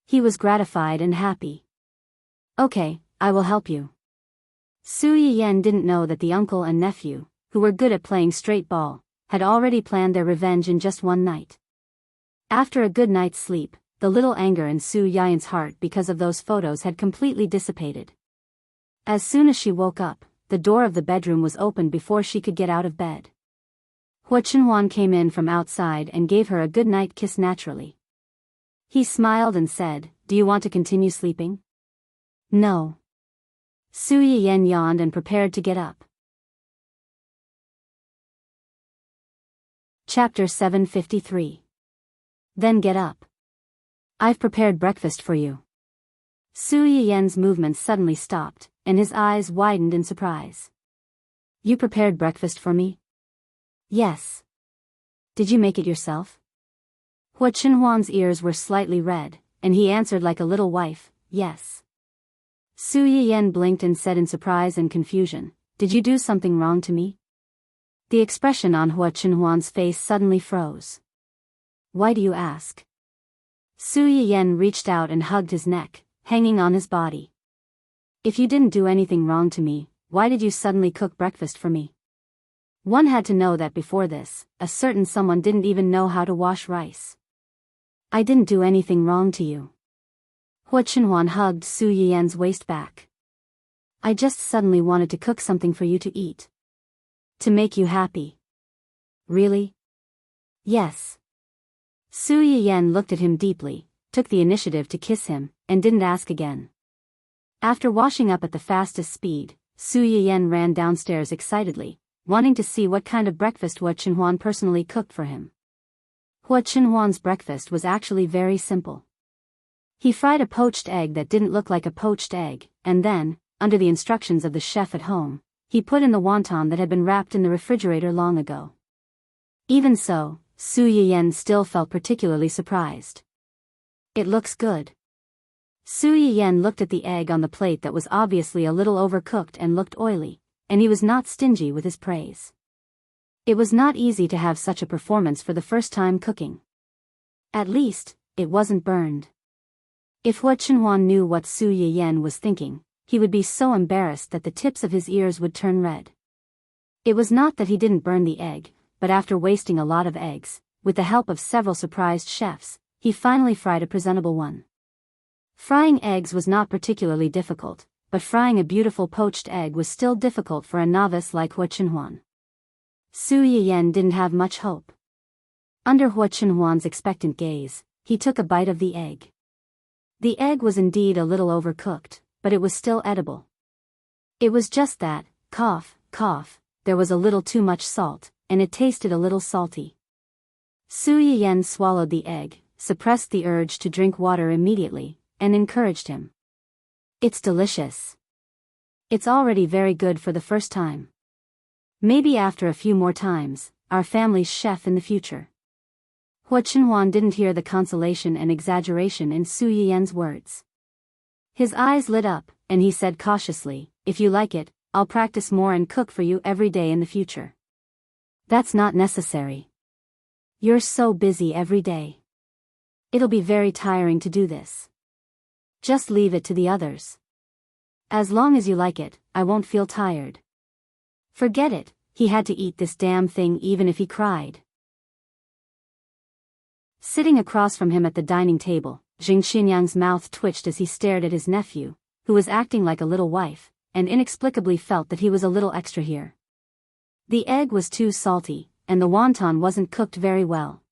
He was gratified and happy. Okay, I will help you. Su Yiyan didn't know that the uncle and nephew, who were good at playing straight ball, had already planned their revenge in just one night. After a good night's sleep, the little anger in Su Yiyan's heart because of those photos had completely dissipated. As soon as she woke up, the door of the bedroom was opened before she could get out of bed. Hua Chenhuan came in from outside and gave her a good night kiss naturally. He smiled and said, "Do you want to continue sleeping?" No. Su Yiyan yawned and prepared to get up. Chapter 753. Then get up. I've prepared breakfast for you. Su Yiyan's movements suddenly stopped, and his eyes widened in surprise. You prepared breakfast for me? Yes. Did you make it yourself? Hua Chenhuan's ears were slightly red, and he answered like a little wife, yes. Su Yiyan blinked and said in surprise and confusion, Did you do something wrong to me? The expression on Hua Chenhuan's face suddenly froze. Why do you ask? Su Yiyan reached out and hugged his neck, hanging on his body. If you didn't do anything wrong to me, why did you suddenly cook breakfast for me? One had to know that before this, a certain someone didn't even know how to wash rice. I didn't do anything wrong to you. Hua Chenhuan hugged Su Yiyan's waist back. I just suddenly wanted to cook something for you to eat. To make you happy. Really? Yes. Su Yiyan looked at him deeply, took the initiative to kiss him, and didn't ask again. After washing up at the fastest speed, Su Yiyan ran downstairs excitedly, wanting to see what kind of breakfast Hua Chenhuan personally cooked for him. Hua Chenhuan's breakfast was actually very simple. He fried a poached egg that didn't look like a poached egg, and then, under the instructions of the chef at home, he put in the wonton that had been wrapped in the refrigerator long ago. Even so, Su Yiyan still felt particularly surprised. It looks good. Su Yiyan looked at the egg on the plate that was obviously a little overcooked and looked oily, and he was not stingy with his praise. It was not easy to have such a performance for the first time cooking. At least, it wasn't burned. If Hua Chenhuan knew what Su Yiyan was thinking, he would be so embarrassed that the tips of his ears would turn red. It was not that he didn't burn the egg, but after wasting a lot of eggs, with the help of several surprised chefs, he finally fried a presentable one. Frying eggs was not particularly difficult, but frying a beautiful poached egg was still difficult for a novice like Hua Chenhuan. Su Yiyan didn't have much hope. Under Hua Chenhuan's expectant gaze, he took a bite of the egg. The egg was indeed a little overcooked, but it was still edible. It was just that, cough, there was a little too much salt, and it tasted a little salty. Su Yiyan swallowed the egg, suppressed the urge to drink water immediately, and encouraged him. It's delicious. It's already very good for the first time. Maybe after a few more times, our family's chef in the future. Hua Chenhuan didn't hear the consolation and exaggeration in Su Yiyan's words. His eyes lit up, and he said cautiously, "If you like it, I'll practice more and cook for you every day in the future." "That's not necessary. You're so busy every day. It'll be very tiring to do this. Just leave it to the others. As long as you like it, I won't feel tired." Forget it, he had to eat this damn thing even if he cried. Sitting across from him at the dining table, Jing Xinyang's mouth twitched as he stared at his nephew, who was acting like a little wife, and inexplicably felt that he was a little extra here. The egg was too salty, and the wonton wasn't cooked very well.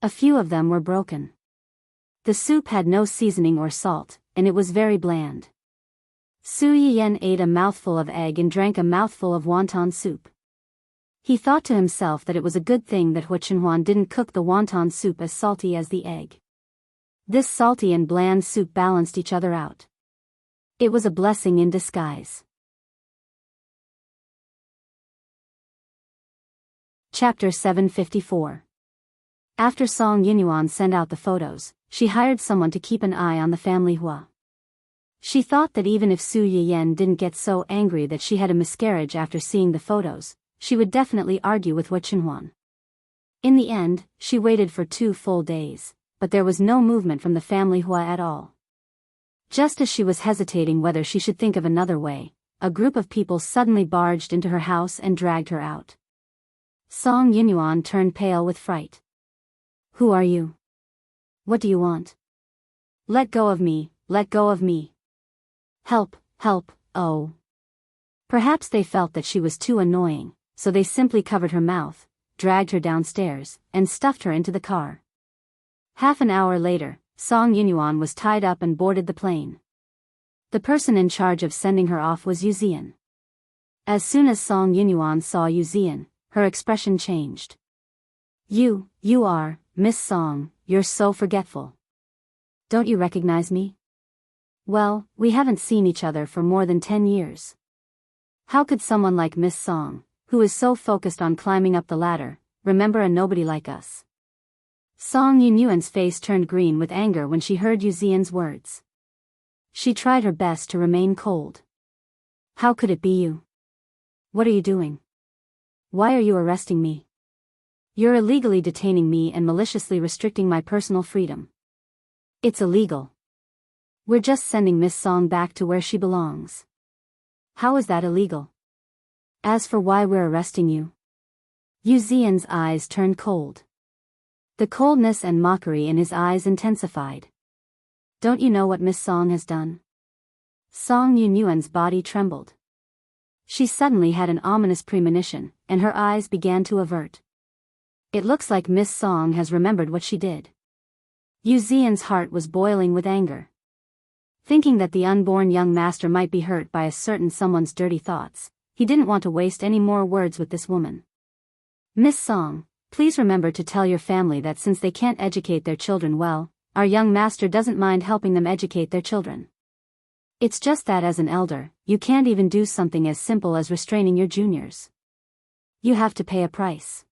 A few of them were broken. The soup had no seasoning or salt, and it was very bland. Su Yiyan ate a mouthful of egg and drank a mouthful of wonton soup. He thought to himself that it was a good thing that Hua Chenhuan didn't cook the wonton soup as salty as the egg. This salty and bland soup balanced each other out. It was a blessing in disguise. Chapter 754. After Song Yinyuan sent out the photos, she hired someone to keep an eye on the family Hua. She thought that even if Su Yiyan didn't get so angry that she had a miscarriage after seeing the photos, she would definitely argue with Hua Chenhuan. In the end, she waited for 2 full days, but there was no movement from the family Hua at all. Just as she was hesitating whether she should think of another way, a group of people suddenly barged into her house and dragged her out. Song Yinyuan turned pale with fright. "Who are you? What do you want? Let go of me, let go of me. Help, help, oh." Perhaps they felt that she was too annoying, so they simply covered her mouth, dragged her downstairs, and stuffed her into the car. Half an hour later, Song Yinyuan was tied up and boarded the plane. The person in charge of sending her off was Yuzian. As soon as Song Yinyuan saw Yuzian, her expression changed. You are, Miss Song, you're so forgetful. Don't you recognize me? Well, we haven't seen each other for more than 10 years. How could someone like Miss Song, who is so focused on climbing up the ladder, remember a nobody like us?" Song Yinyuan's face turned green with anger when she heard Yuzian's words. She tried her best to remain cold. "How could it be you? What are you doing? Why are you arresting me? You're illegally detaining me and maliciously restricting my personal freedom. It's illegal. We're just sending Miss Song back to where she belongs. How is that illegal? As for why we're arresting you..." Yuzian's eyes turned cold. The coldness and mockery in his eyes intensified. "Don't you know what Miss Song has done?" Song Yinyuan's body trembled. She suddenly had an ominous premonition, and her eyes began to avert. It looks like Miss Song has remembered what she did. Yuzian's heart was boiling with anger. Thinking that the unborn young master might be hurt by a certain someone's dirty thoughts, he didn't want to waste any more words with this woman. "Miss Song, please remember to tell your family that since they can't educate their children well, our young master doesn't mind helping them educate their children. It's just that as an elder, you can't even do something as simple as restraining your juniors. You have to pay a price."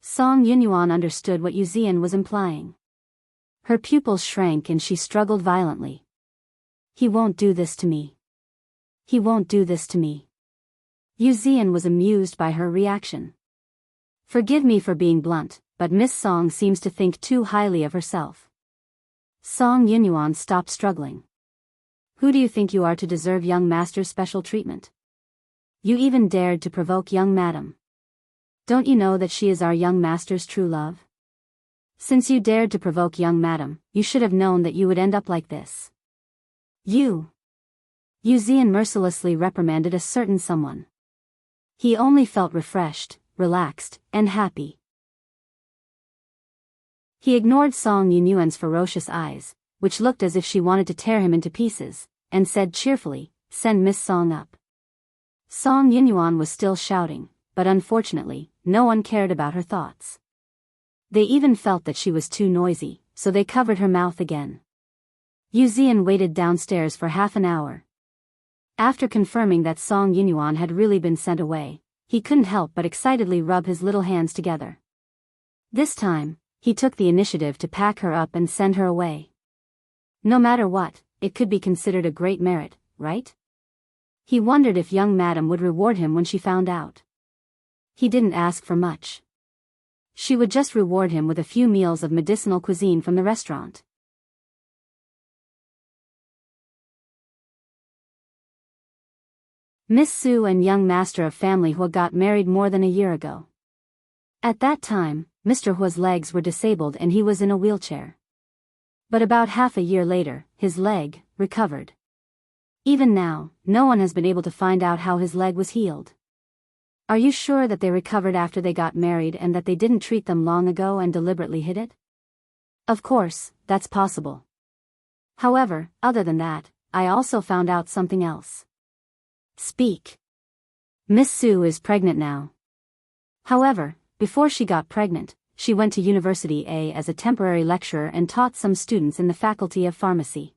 Song Yinyuan understood what Yuzian was implying. Her pupils shrank and she struggled violently. "He won't do this to me. He won't do this to me." Yuzian was amused by her reaction. "Forgive me for being blunt, but Miss Song seems to think too highly of herself." Song Yinyuan stopped struggling. "Who do you think you are to deserve young master's special treatment? You even dared to provoke young madam. Don't you know that she is our young master's true love? Since you dared to provoke young madam, you should have known that you would end up like this. You..." Yuzian mercilessly reprimanded a certain someone. He only felt refreshed, relaxed, and happy. He ignored Song Yinyuan's ferocious eyes, which looked as if she wanted to tear him into pieces, and said cheerfully, "Send Miss Song up." Song Yinyuan was still shouting, but unfortunately, no one cared about her thoughts. They even felt that she was too noisy, so they covered her mouth again. Yuzian waited downstairs for half an hour. After confirming that Song Yinyuan had really been sent away, he couldn't help but excitedly rub his little hands together. This time, he took the initiative to pack her up and send her away. No matter what, it could be considered a great merit, right? He wondered if young madam would reward him when she found out. He didn't ask for much. She would just reward him with a few meals of medicinal cuisine from the restaurant. Miss Su and young master of family Hua got married more than a year ago. At that time, Mr. Hua's legs were disabled and he was in a wheelchair. But about half a year later, his leg recovered. Even now, no one has been able to find out how his leg was healed. Are you sure that they recovered after they got married and that they didn't treat them long ago and deliberately hid it? Of course, that's possible. However, other than that, I also found out something else. Speak. Miss Su is pregnant now. However, before she got pregnant, she went to University A as a temporary lecturer and taught some students in the Faculty of Pharmacy.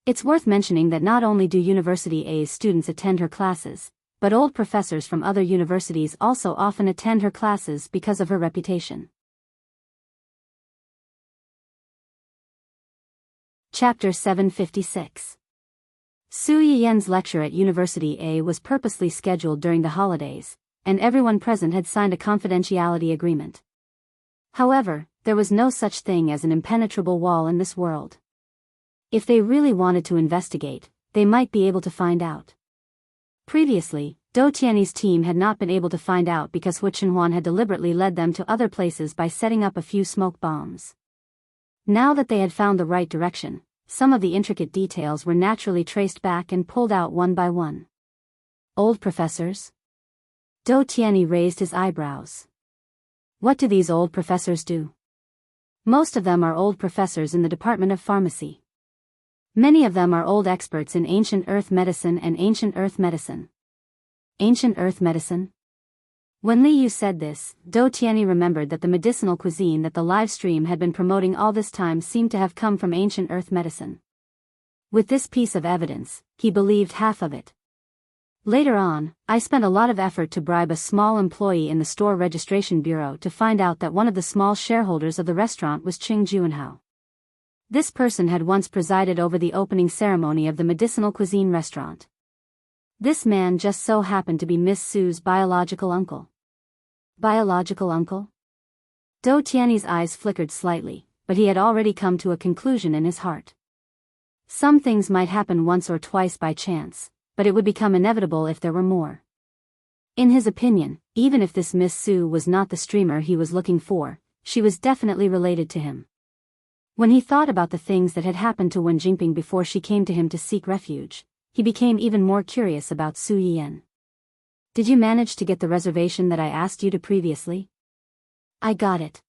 It's worth mentioning that not only do University A's students attend her classes, but old professors from other universities also often attend her classes because of her reputation. Chapter 756. Su Yiyen's lecture at University A was purposely scheduled during the holidays, and everyone present had signed a confidentiality agreement. However, there was no such thing as an impenetrable wall in this world. If they really wanted to investigate, they might be able to find out. Previously, Dou Tianyi's team had not been able to find out because Hu Chenhuan had deliberately led them to other places by setting up a few smoke bombs. Now that they had found the right direction, some of the intricate details were naturally traced back and pulled out one by one. Old professors? Dou Tianyi raised his eyebrows. What do these old professors do? Most of them are old professors in the Department of Pharmacy. Many of them are old experts in ancient earth medicine and ancient earth medicine. Ancient earth medicine? When Li Yu said this, Dou Tianyi remembered that the medicinal cuisine that the live stream had been promoting all this time seemed to have come from ancient earth medicine. With this piece of evidence, he believed half of it. Later on, I spent a lot of effort to bribe a small employee in the store registration bureau to find out that one of the small shareholders of the restaurant was Qing Juanhao. This person had once presided over the opening ceremony of the medicinal cuisine restaurant. This man just so happened to be Miss Su's biological uncle. Biological uncle? Dou Tianyi's eyes flickered slightly, but he had already come to a conclusion in his heart. Some things might happen once or twice by chance, but it would become inevitable if there were more. In his opinion, even if this Miss Su was not the streamer he was looking for, she was definitely related to him. When he thought about the things that had happened to Wen Jingping before she came to him to seek refuge, he became even more curious about Su Yiyen. Did you manage to get the reservation that I asked you to previously? I got it.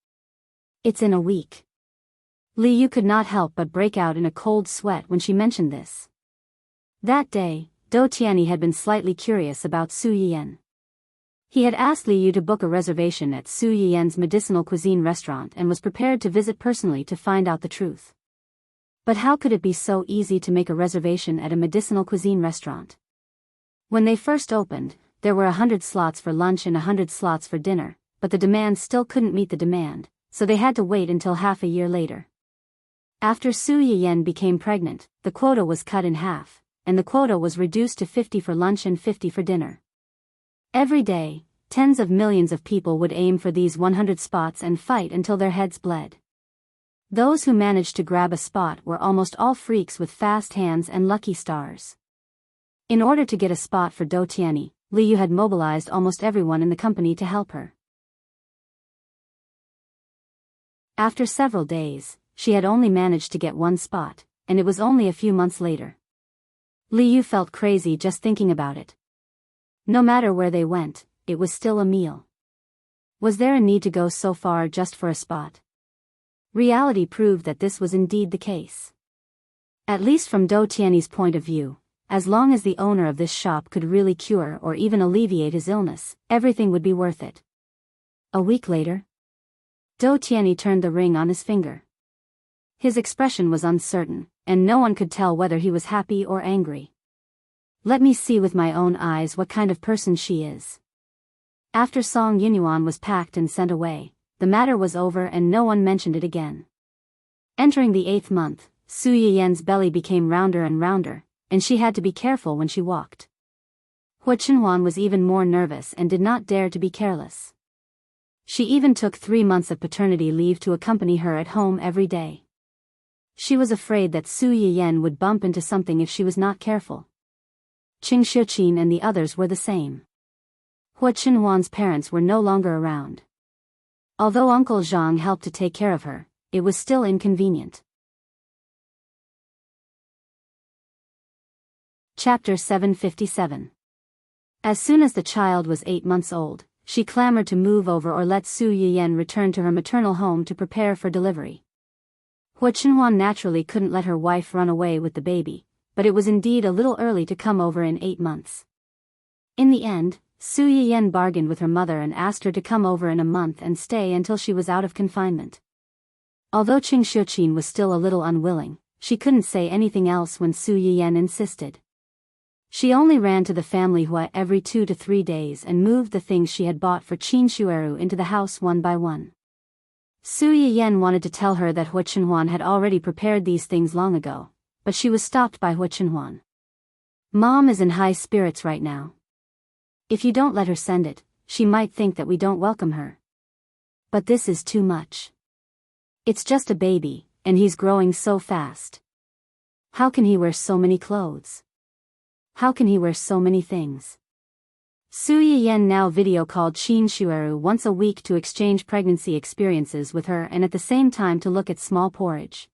It's in a week. Li Yu could not help but break out in a cold sweat when she mentioned this. That day, Dou Tianyi had been slightly curious about Su Yiyen. He had asked Li Yu to book a reservation at Su Yiyen's medicinal cuisine restaurant and was prepared to visit personally to find out the truth. But how could it be so easy to make a reservation at a medicinal cuisine restaurant? When they first opened, there were 100 slots for lunch and 100 slots for dinner, but the demand still couldn't meet the demand, so they had to wait until half a year later. After Su Yiyen became pregnant, the quota was cut in half, and the quota was reduced to 50 for lunch and 50 for dinner. Every day, tens of millions of people would aim for these 100 spots and fight until their heads bled. Those who managed to grab a spot were almost all freaks with fast hands and lucky stars. In order to get a spot for Dou Tianyi, Li Yu had mobilized almost everyone in the company to help her. After several days, she had only managed to get one spot, and it was only a few months later. Li Yu felt crazy just thinking about it. No matter where they went, it was still a meal. Was there a need to go so far just for a spot? Reality proved that this was indeed the case. At least from Dou Tianyi's point of view, as long as the owner of this shop could really cure or even alleviate his illness, everything would be worth it. A week later, Dou Tianyi turned the ring on his finger. His expression was uncertain, and no one could tell whether he was happy or angry. Let me see with my own eyes what kind of person she is. After Song Yunyuan was packed and sent away, the matter was over and no one mentioned it again. Entering the 8th month, Su Yiyen's belly became rounder and rounder, and she had to be careful when she walked. Hua Chenhuan was even more nervous and did not dare to be careless. She even took 3 months of paternity leave to accompany her at home every day. She was afraid that Su Yiyen would bump into something if she was not careful. Qing Xiuqin and the others were the same. Hua Chenhuan's parents were no longer around. Although Uncle Zhang helped to take care of her, it was still inconvenient. Chapter 757. As soon as the child was 8 months old, she clamored to move over or let Su Yiyen return to her maternal home to prepare for delivery. Hua Chenhuan naturally couldn't let her wife run away with the baby, but it was indeed a little early to come over in 8 months. In the end, Su Yiyen bargained with her mother and asked her to come over in a month and stay until she was out of confinement. Although Qing Xiuqin was still a little unwilling, she couldn't say anything else when Su Yiyen insisted. She only ran to the family Hua every 2 to 3 days and moved the things she had bought for Qin Shueru into the house one by one. Su Yiyen wanted to tell her that Hua Chenhuan had already prepared these things long ago, but she was stopped by Hua Chenhuan. Mom is in high spirits right now. If you don't let her send it, she might think that we don't welcome her. But this is too much. It's just a baby, and he's growing so fast. How can he wear so many clothes? How can he wear so many things? Su Yiyen now video called Qin Shueru once a week to exchange pregnancy experiences with her and at the same time to look at small porridge.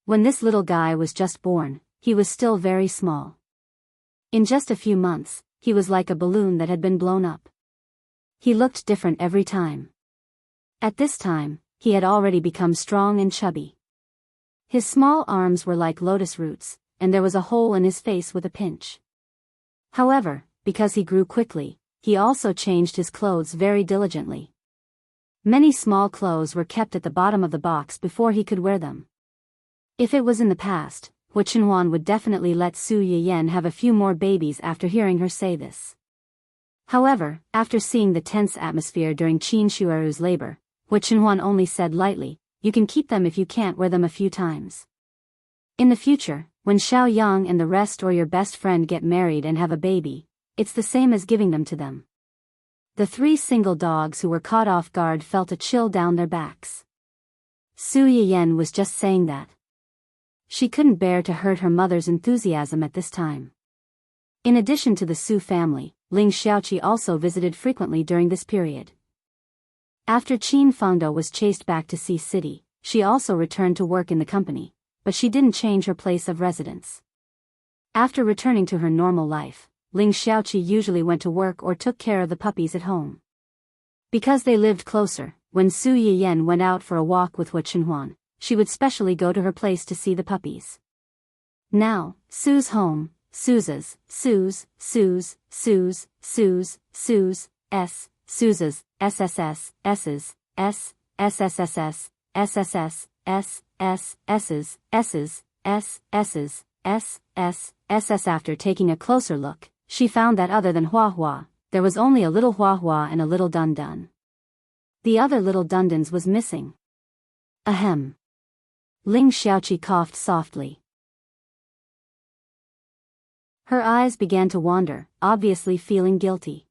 When this little guy was just born, he was still very small. In just a few months, he was like a balloon that had been blown up. He looked different every time. At this time, he had already become strong and chubby. His small arms were like lotus roots, and there was a hole in his face with a pinch. However, because he grew quickly, he also changed his clothes very diligently. Many small clothes were kept at the bottom of the box before he could wear them. If it was in the past, Hua Chenhuan would definitely let Su Yiyen have a few more babies after hearing her say this. However, after seeing the tense atmosphere during Qin Shueru's labor, Hua Chenhuan only said lightly, "You can keep them if you can't wear them a few times. In the future, when Xiao Yang and the rest or your best friend get married and have a baby, it's the same as giving them to them." The 3 single dogs who were caught off guard felt a chill down their backs. Su Yiyen was just saying that. She couldn't bear to hurt her mother's enthusiasm at this time. In addition to the Su family, Ling Xiaoqi also visited frequently during this period. After Qin Fengdo was chased back to Sea City, she also returned to work in the company, but she didn't change her place of residence. After returning to her normal life, Ling Xiaoqi usually went to work or took care of the puppies at home. Because they lived closer, when Su Yiyen went out for a walk with Hua Chenhuan, she would specially go to her place to see the puppies. Now, Su's home, Suza's, Su's, Su's, Su's, Su's, Su's, Suza's, SSS, S's, S, SSSS, SSS, S, S's, S's, S's, SS. After taking a closer look, she found that other than Hua Hua, there was only a little Hua Hua and a little Dun Dun. The other little Dun Duns was missing. Ahem. Ling Xiaoqi coughed softly. Her eyes began to wander, obviously feeling guilty.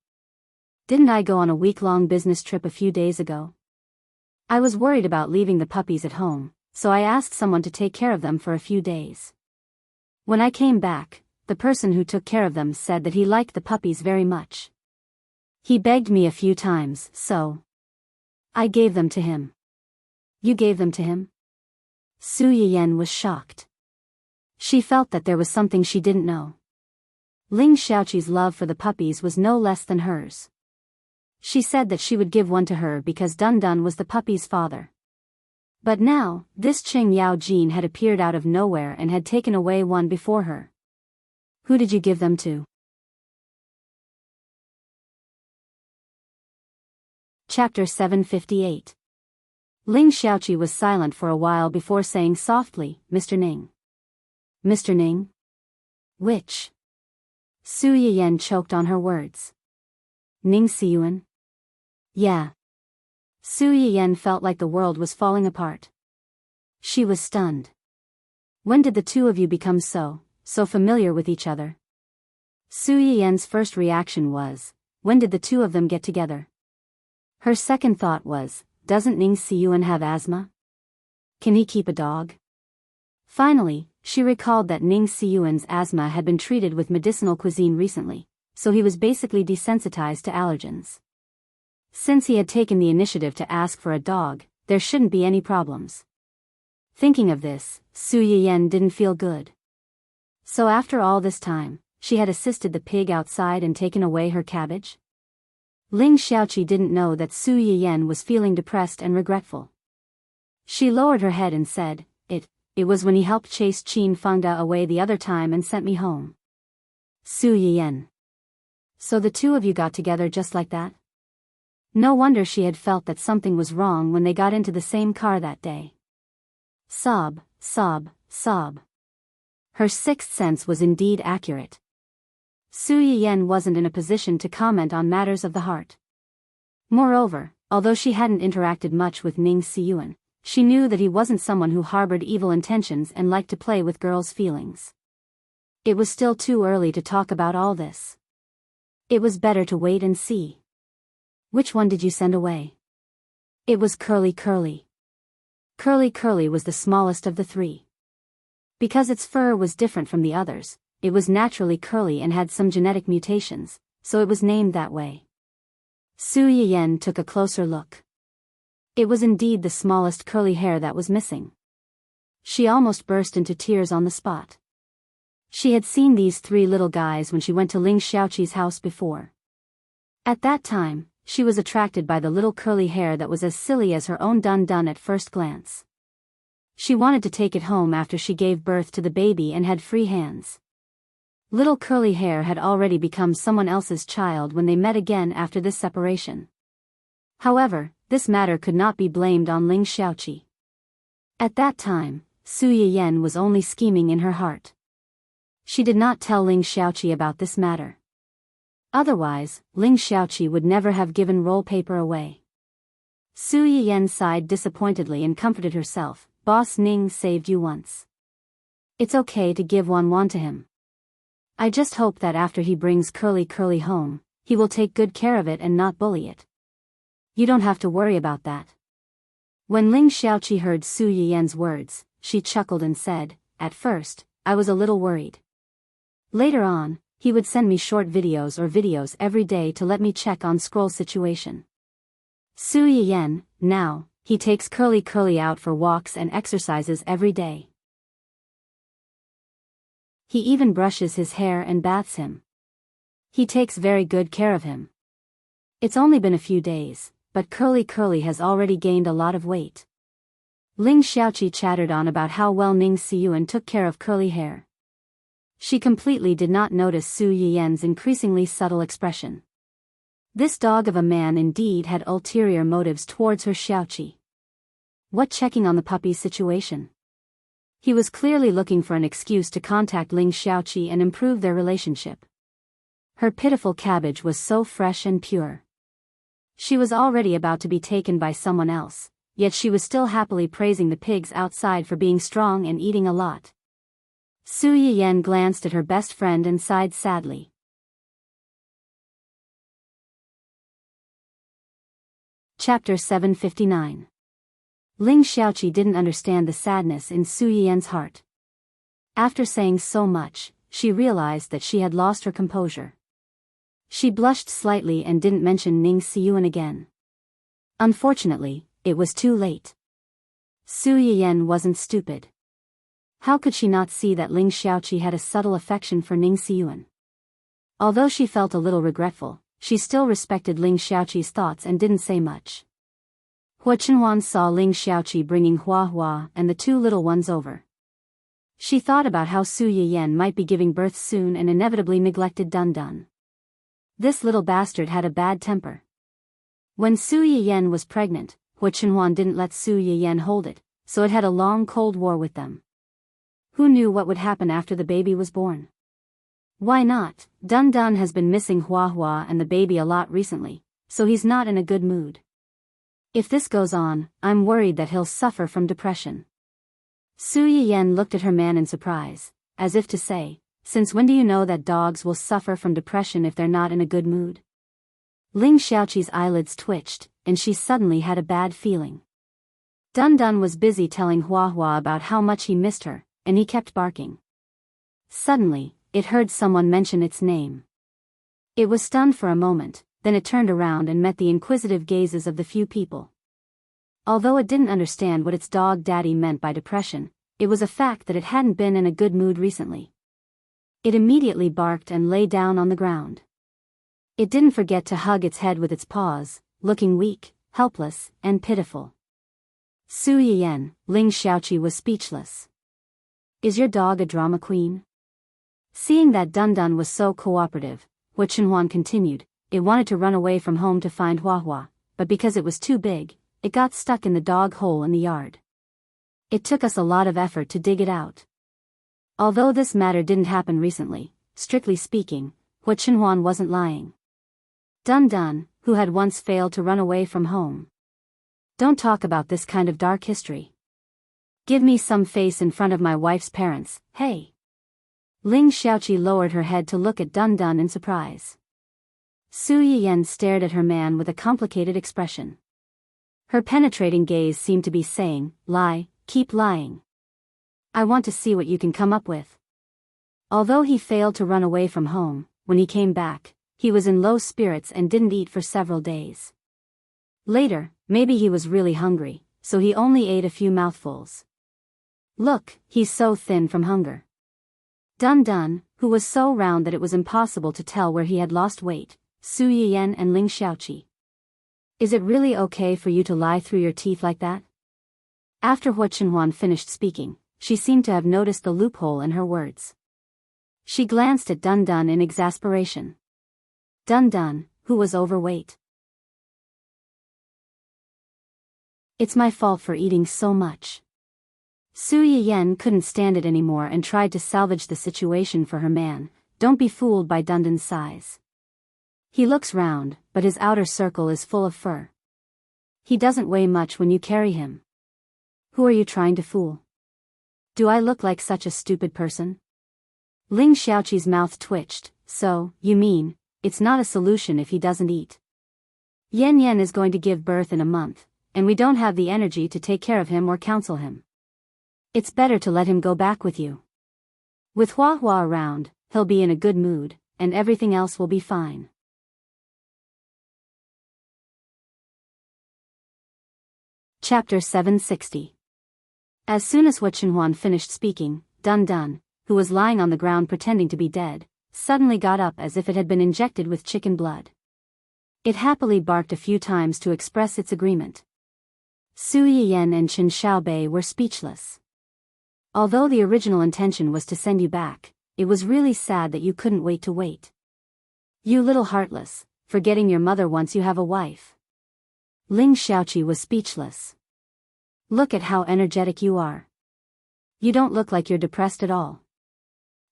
Didn't I go on a week-long business trip a few days ago? I was worried about leaving the puppies at home, so I asked someone to take care of them for a few days. When I came back, the person who took care of them said that he liked the puppies very much. He begged me a few times, so I gave them to him. You gave them to him? Su Yiyen was shocked. She felt that there was something she didn't know. Ling Xiaoqi's love for the puppies was no less than hers. She said that she would give one to her because Dun Dun was the puppy's father. But now, this Qing Yao Jin had appeared out of nowhere and had taken away one before her. Who did you give them to? Chapter 758. Ling Xiaoqi was silent for a while before saying softly, "Mr. Ning." Mr. Ning? Which? Su Yiyen choked on her words. Ning Siyuan? Yeah. Su Yiyen felt like the world was falling apart. She was stunned. When did the two of you become so familiar with each other? Su Yiyen's first reaction was, when did the two of them get together? Her second thought was, doesn't Ning Siyuan have asthma? Can he keep a dog? Finally, she recalled that Ning Siyuan's asthma had been treated with medicinal cuisine recently, so he was basically desensitized to allergens. Since he had taken the initiative to ask for a dog, there shouldn't be any problems. Thinking of this, Su Yiyen didn't feel good. So after all this time, she had assisted the pig outside and taken away her cabbage? Ling Xiaoqi didn't know that Su Yiyen was feeling depressed and regretful. She lowered her head and said, It was when he helped chase Qin Fengda away the other time and sent me home. Su Yiyen. So the two of you got together just like that? No wonder she had felt that something was wrong when they got into the same car that day. Sob, sob, sob. Her sixth sense was indeed accurate. Su Yiyen wasn't in a position to comment on matters of the heart. Moreover, although she hadn't interacted much with Ning Siyuan, she knew that he wasn't someone who harbored evil intentions and liked to play with girls' feelings. It was still too early to talk about all this. It was better to wait and see. Which one did you send away? It was Curly Curly. Curly Curly was the smallest of the three. Because its fur was different from the others, it was naturally curly and had some genetic mutations, so it was named that way. Su Yiyen took a closer look. It was indeed the smallest curly hair that was missing. She almost burst into tears on the spot. She had seen these three little guys when she went to Ling Xiaoqi's house before. At that time, she was attracted by the little curly hair that was as silly as her own Dun at first glance. She wanted to take it home after she gave birth to the baby and had free hands. Little curly hair had already become someone else's child when they met again after this separation. However, this matter could not be blamed on Ling Xiaoqi. At that time, Su Yiyen was only scheming in her heart. She did not tell Ling Xiaoqi about this matter. Otherwise, Ling Xiaoqi would never have given roll paper away. Su Yiyen sighed disappointedly and comforted herself, Boss Ning saved you once. It's okay to give one to him. I just hope that after he brings Curly Curly home, he will take good care of it and not bully it. You don't have to worry about that. When Ling Xiaoqi heard Su Yiyen's words, she chuckled and said, At first, I was a little worried. Later on, he would send me short videos every day to let me check on Scroll situation. Su Yiyen, now, he takes Curly Curly out for walks and exercises every day. He even brushes his hair and baths him. He takes very good care of him. It's only been a few days, but Curly Curly has already gained a lot of weight. Ling Xiaoqi chattered on about how well Ning Siyuan took care of Curly hair. She completely did not notice Su Yiyen's increasingly subtle expression. This dog of a man indeed had ulterior motives towards her Xiaoqi. What checking on the puppy's situation? He was clearly looking for an excuse to contact Ling Xiaoqi and improve their relationship. Her pitiful cabbage was so fresh and pure. She was already about to be taken by someone else, yet she was still happily praising the pigs outside for being strong and eating a lot. Su Yiyen glanced at her best friend and sighed sadly. Chapter 759. Ling Xiaoqi didn't understand the sadness in Su Yiyen's heart. After saying so much, she realized that she had lost her composure. She blushed slightly and didn't mention Ning Siyuan again. Unfortunately, it was too late. Su Yiyen wasn't stupid. How could she not see that Ling Xiaoqi had a subtle affection for Ning Siyuan? Although she felt a little regretful, she still respected Ling Xiaoqi's thoughts and didn't say much. Hua Chenhuan saw Ling Xiaoqi bringing Hua Hua and the two little ones over. She thought about how Su Yiyen might be giving birth soon and inevitably neglected Dun. This little bastard had a bad temper. When Su Yiyen was pregnant, Hua Chenhuan didn't let Su Yiyen hold it, so it had a long cold war with them. Who knew what would happen after the baby was born? Why not? Dun Dun has been missing Hua Hua and the baby a lot recently, so he's not in a good mood. If this goes on, I'm worried that he'll suffer from depression. Su Yiyen looked at her man in surprise, as if to say, since when do you know that dogs will suffer from depression if they're not in a good mood? Ling Xiaoqi's eyelids twitched, and she suddenly had a bad feeling. Dun Dun was busy telling Hua Hua about how much he missed her, and he kept barking. Suddenly, it heard someone mention its name. It was stunned for a moment, then it turned around and met the inquisitive gazes of the few people. Although it didn't understand what its dog daddy meant by depression, it was a fact that it hadn't been in a good mood recently. It immediately barked and lay down on the ground. It didn't forget to hug its head with its paws, looking weak, helpless, and pitiful. Su Yiyen, Ling Xiaoqi was speechless. Is your dog a drama queen? Seeing that Dun Dun was so cooperative, Wu Chenhuan continued, it wanted to run away from home to find Hua Hua, but because it was too big, it got stuck in the dog hole in the yard. It took us a lot of effort to dig it out. Although this matter didn't happen recently, strictly speaking, Wu Chenhuan wasn't lying. Dun Dun, who had once failed to run away from home. Don't talk about this kind of dark history. Give me some face in front of my wife's parents, hey. Ling Xiaoqi lowered her head to look at Dun Dun in surprise. Su Yiyen stared at her man with a complicated expression. Her penetrating gaze seemed to be saying, lie, keep lying. I want to see what you can come up with. Although he failed to run away from home, when he came back, he was in low spirits and didn't eat for several days. Later, maybe he was really hungry, so he only ate a few mouthfuls. Look, he's so thin from hunger. Dun Dun, who was so round that it was impossible to tell where he had lost weight, Su Yiyen and Ling Xiaoqi. Is it really okay for you to lie through your teeth like that? After Wu Chenhuan finished speaking, she seemed to have noticed the loophole in her words. She glanced at Dun Dun in exasperation. Dun Dun, who was overweight. It's my fault for eating so much. Su Yiyen couldn't stand it anymore and tried to salvage the situation for her man. Don't be fooled by Dun Dun's size. He looks round, but his outer circle is full of fur. He doesn't weigh much when you carry him. Who are you trying to fool? Do I look like such a stupid person? Ling Xiaoqi's mouth twitched. So, you mean, it's not a solution if he doesn't eat. Yan Yan is going to give birth in a month, and we don't have the energy to take care of him or counsel him. It's better to let him go back with you. With Hua Hua around, he'll be in a good mood, and everything else will be fine. Chapter 760. As soon as Wu Chenhuan finished speaking, Dun Dun, who was lying on the ground pretending to be dead, suddenly got up as if it had been injected with chicken blood. It happily barked a few times to express its agreement. Su Yiyen and Chen Xiaobei were speechless. Although the original intention was to send you back, it was really sad that you couldn't wait to wait. You little heartless, forgetting your mother once you have a wife. Ling Xiaoqi was speechless. Look at how energetic you are. You don't look like you're depressed at all.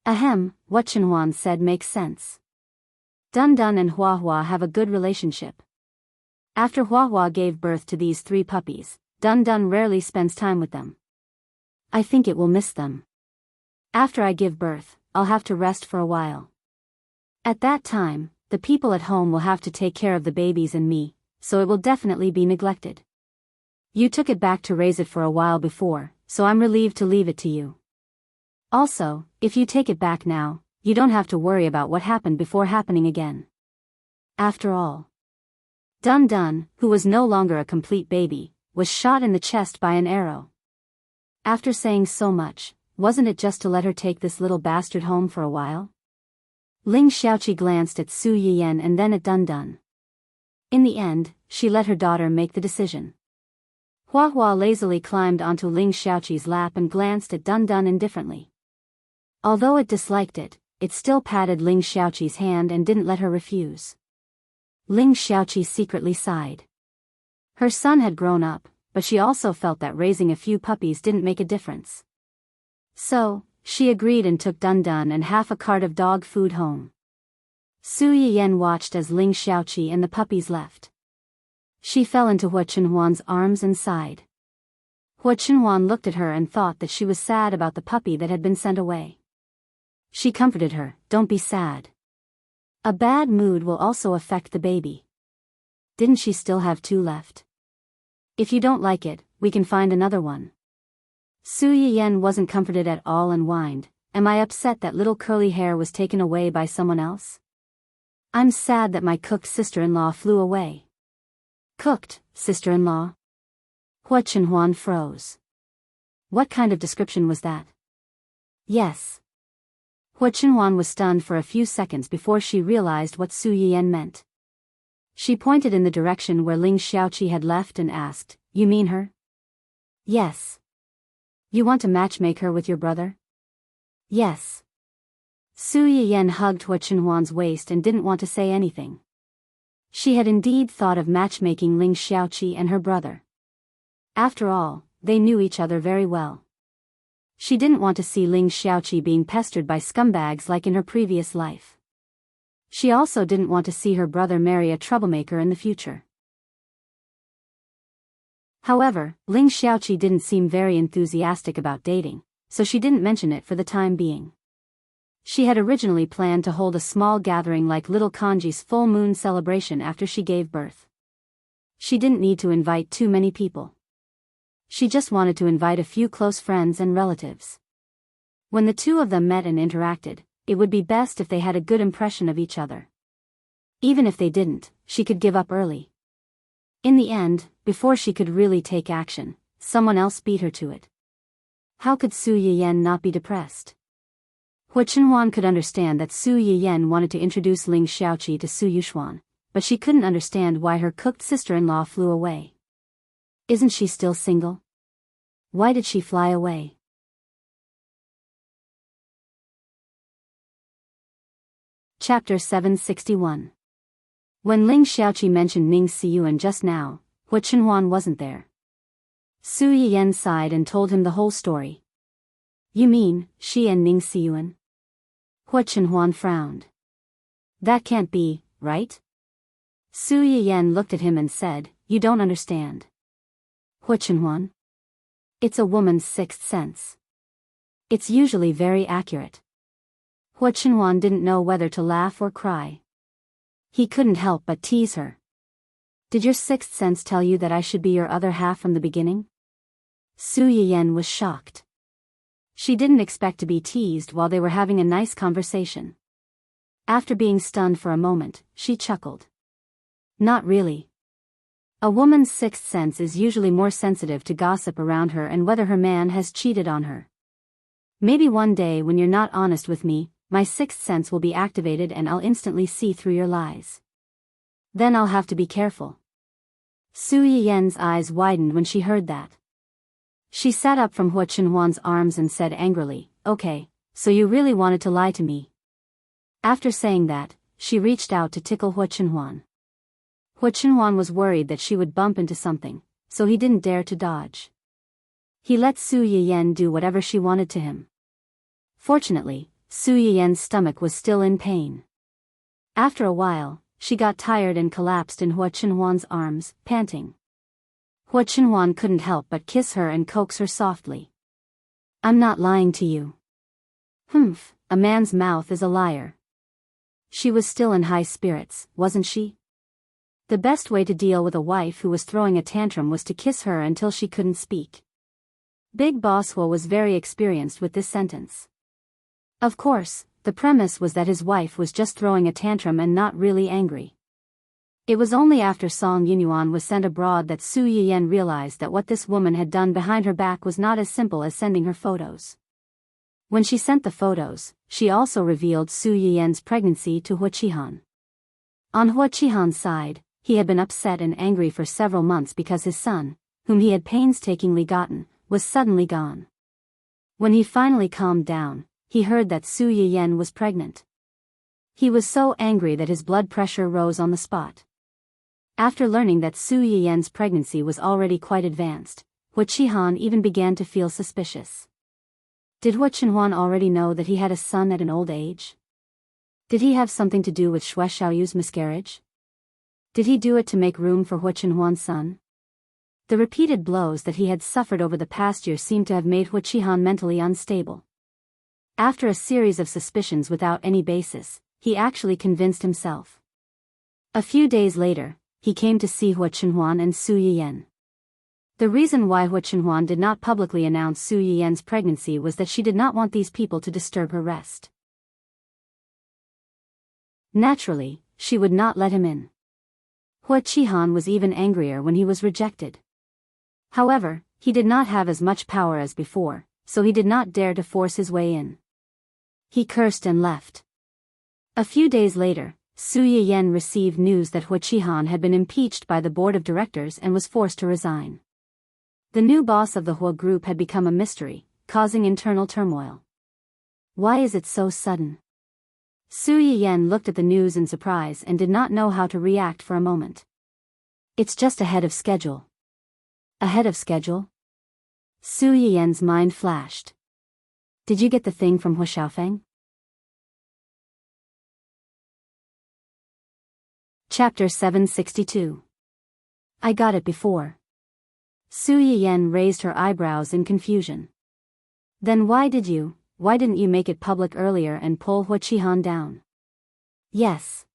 Ahem, what Chenhuan said makes sense. Dun Dun and Hua Hua have a good relationship. After Hua Hua gave birth to these 3 puppies, Dun Dun rarely spends time with them. I think it will miss them. After I give birth, I'll have to rest for a while. At that time, the people at home will have to take care of the babies and me, so it will definitely be neglected. You took it back to raise it for a while before, so I'm relieved to leave it to you. Also, if you take it back now, you don't have to worry about what happened before happening again. After all, Dun Dun, who was no longer a complete baby, was shot in the chest by an arrow. After saying so much, wasn't it just to let her take this little bastard home for a while? Ling Xiaoqi glanced at Su Yiyen and then at Dun Dun. In the end, she let her daughter make the decision. Hua Hua lazily climbed onto Ling Xiaoqi's lap and glanced at Dun Dun indifferently. Although it disliked it, it still patted Ling Xiaoqi's hand and didn't let her refuse. Ling Xiaoqi secretly sighed. Her son had grown up, but she also felt that raising a few puppies didn't make a difference. So, She agreed and took Dun Dun and half a cart of dog food home. Su Yiyan watched as Ling Xiaoqi and the puppies left. She fell into Hua Chenhuan's arms and sighed. Hua Chenhuan looked at her and thought that she was sad about the puppy that had been sent away. She comforted her, "Don't be sad. A bad mood will also affect the baby. Didn't she still have 2 left? If you don't like it, we can find another one." Su Yiyan wasn't comforted at all and whined, "Am I upset that little curly hair was taken away by someone else? I'm sad that my cooked sister-in-law flew away." "Cooked sister-in-law?" Hua Chenhuan froze. What kind of description was that? Yes. Hua Chenhuan was stunned for a few seconds before she realized what Su Yiyan meant. She pointed in the direction where Ling Xiaoqi had left and asked, "You mean her?" "Yes." "You want to matchmake her with your brother?" "Yes." Su Yiyan hugged Hua Chenhuan's waist and didn't want to say anything. She had indeed thought of matchmaking Ling Xiaoqi and her brother. After all, they knew each other very well. She didn't want to see Ling Xiaoqi being pestered by scumbags like in her previous life. She also didn't want to see her brother marry a troublemaker in the future. However, Ling Xiaoqi didn't seem very enthusiastic about dating, so she didn't mention it for the time being. She had originally planned to hold a small gathering like little Kanji's full moon celebration after she gave birth. She didn't need to invite too many people. She just wanted to invite a few close friends and relatives. When the two of them met and interacted, it would be best if they had a good impression of each other. Even if they didn't, she could give up early. In the end, before she could really take action, someone else beat her to it. How could Su Yiyan not be depressed? Hua Chenhuan could understand that Su Yiyan wanted to introduce Ling Xiaoqi to Su Yuxuan, but she couldn't understand why her cooked sister-in-law flew away. Isn't she still single? Why did she fly away? Chapter 761. When Ling Xiaoqi mentioned Ning Xiyuan just now, Hua Chenhuan wasn't there. Su Yiyan sighed and told him the whole story. "You mean, she and Ning Xiyuan?" Hua Chenhuan frowned. "That can't be, right?" Su Yiyan looked at him and said, "You don't understand." Hua Chenhuan? It's a woman's sixth sense. It's usually very accurate. Hua Chenhuan didn't know whether to laugh or cry. He couldn't help but tease her. "Did your sixth sense tell you that I should be your other half from the beginning?" Su Yiyan was shocked. She didn't expect to be teased while they were having a nice conversation. After being stunned for a moment, she chuckled. "Not really. A woman's sixth sense is usually more sensitive to gossip around her and whether her man has cheated on her. Maybe one day when you're not honest with me, my sixth sense will be activated and I'll instantly see through your lies. Then I'll have to be careful." Su Yiyan's eyes widened when she heard that. She sat up from Hua Chenhuan's arms and said angrily, "Okay, so you really wanted to lie to me." After saying that, she reached out to tickle Hua Chenhuan. Hua Chenhuan was worried that she would bump into something, so he didn't dare to dodge. He let Su Yiyan do whatever she wanted to him. Fortunately, Su Yiyan's stomach was still in pain. After a while, she got tired and collapsed in Hua Chenhuan's arms, panting. Hua Chenhuan couldn't help but kiss her and coax her softly. "I'm not lying to you." "Humph, a man's mouth is a liar." She was still in high spirits, wasn't she? The best way to deal with a wife who was throwing a tantrum was to kiss her until she couldn't speak. Big Boss Hua was very experienced with this sentence. Of course, the premise was that his wife was just throwing a tantrum and not really angry. It was only after Song Yinyuan was sent abroad that Su Yiyan realized that what this woman had done behind her back was not as simple as sending her photos. When she sent the photos, she also revealed Su Yiyan's pregnancy to Hua Qihan. On Hua Qihan's side, he had been upset and angry for several months because his son, whom he had painstakingly gotten, was suddenly gone. When he finally calmed down, he heard that Su Yiyan was pregnant. He was so angry that his blood pressure rose on the spot. After learning that Su Yiyan's pregnancy was already quite advanced, Hua Qihan even began to feel suspicious. Did Hua Qinhuan already know that he had a son at an old age? Did he have something to do with Xue Xiaoyu's miscarriage? Did he do it to make room for Hua Qinhuan's son? The repeated blows that he had suffered over the past year seemed to have made Hua Qihan mentally unstable. After a series of suspicions without any basis, he actually convinced himself. A few days later, he came to see Hua Qinhuan and Su Yiyan. The reason why Hua Qinhuan did not publicly announce Su Yiyan's pregnancy was that she did not want these people to disturb her rest. Naturally, she would not let him in. Hua Qihan was even angrier when he was rejected. However, he did not have as much power as before, so he did not dare to force his way in. He cursed and left. A few days later, Su Yiyan received news that Hua Qihan had been impeached by the board of directors and was forced to resign. The new boss of the Hua group had become a mystery, causing internal turmoil. Why is it so sudden? Su Yiyan looked at the news in surprise and did not know how to react for a moment. It's just ahead of schedule. Ahead of schedule? Su Yiyan's mind flashed. Did you get the thing from Hua Xiaofeng? Chapter 762. I got it before. Su Yiyan raised her eyebrows in confusion. Then why didn't you make it public earlier and pull Hua Qihan down? Yes.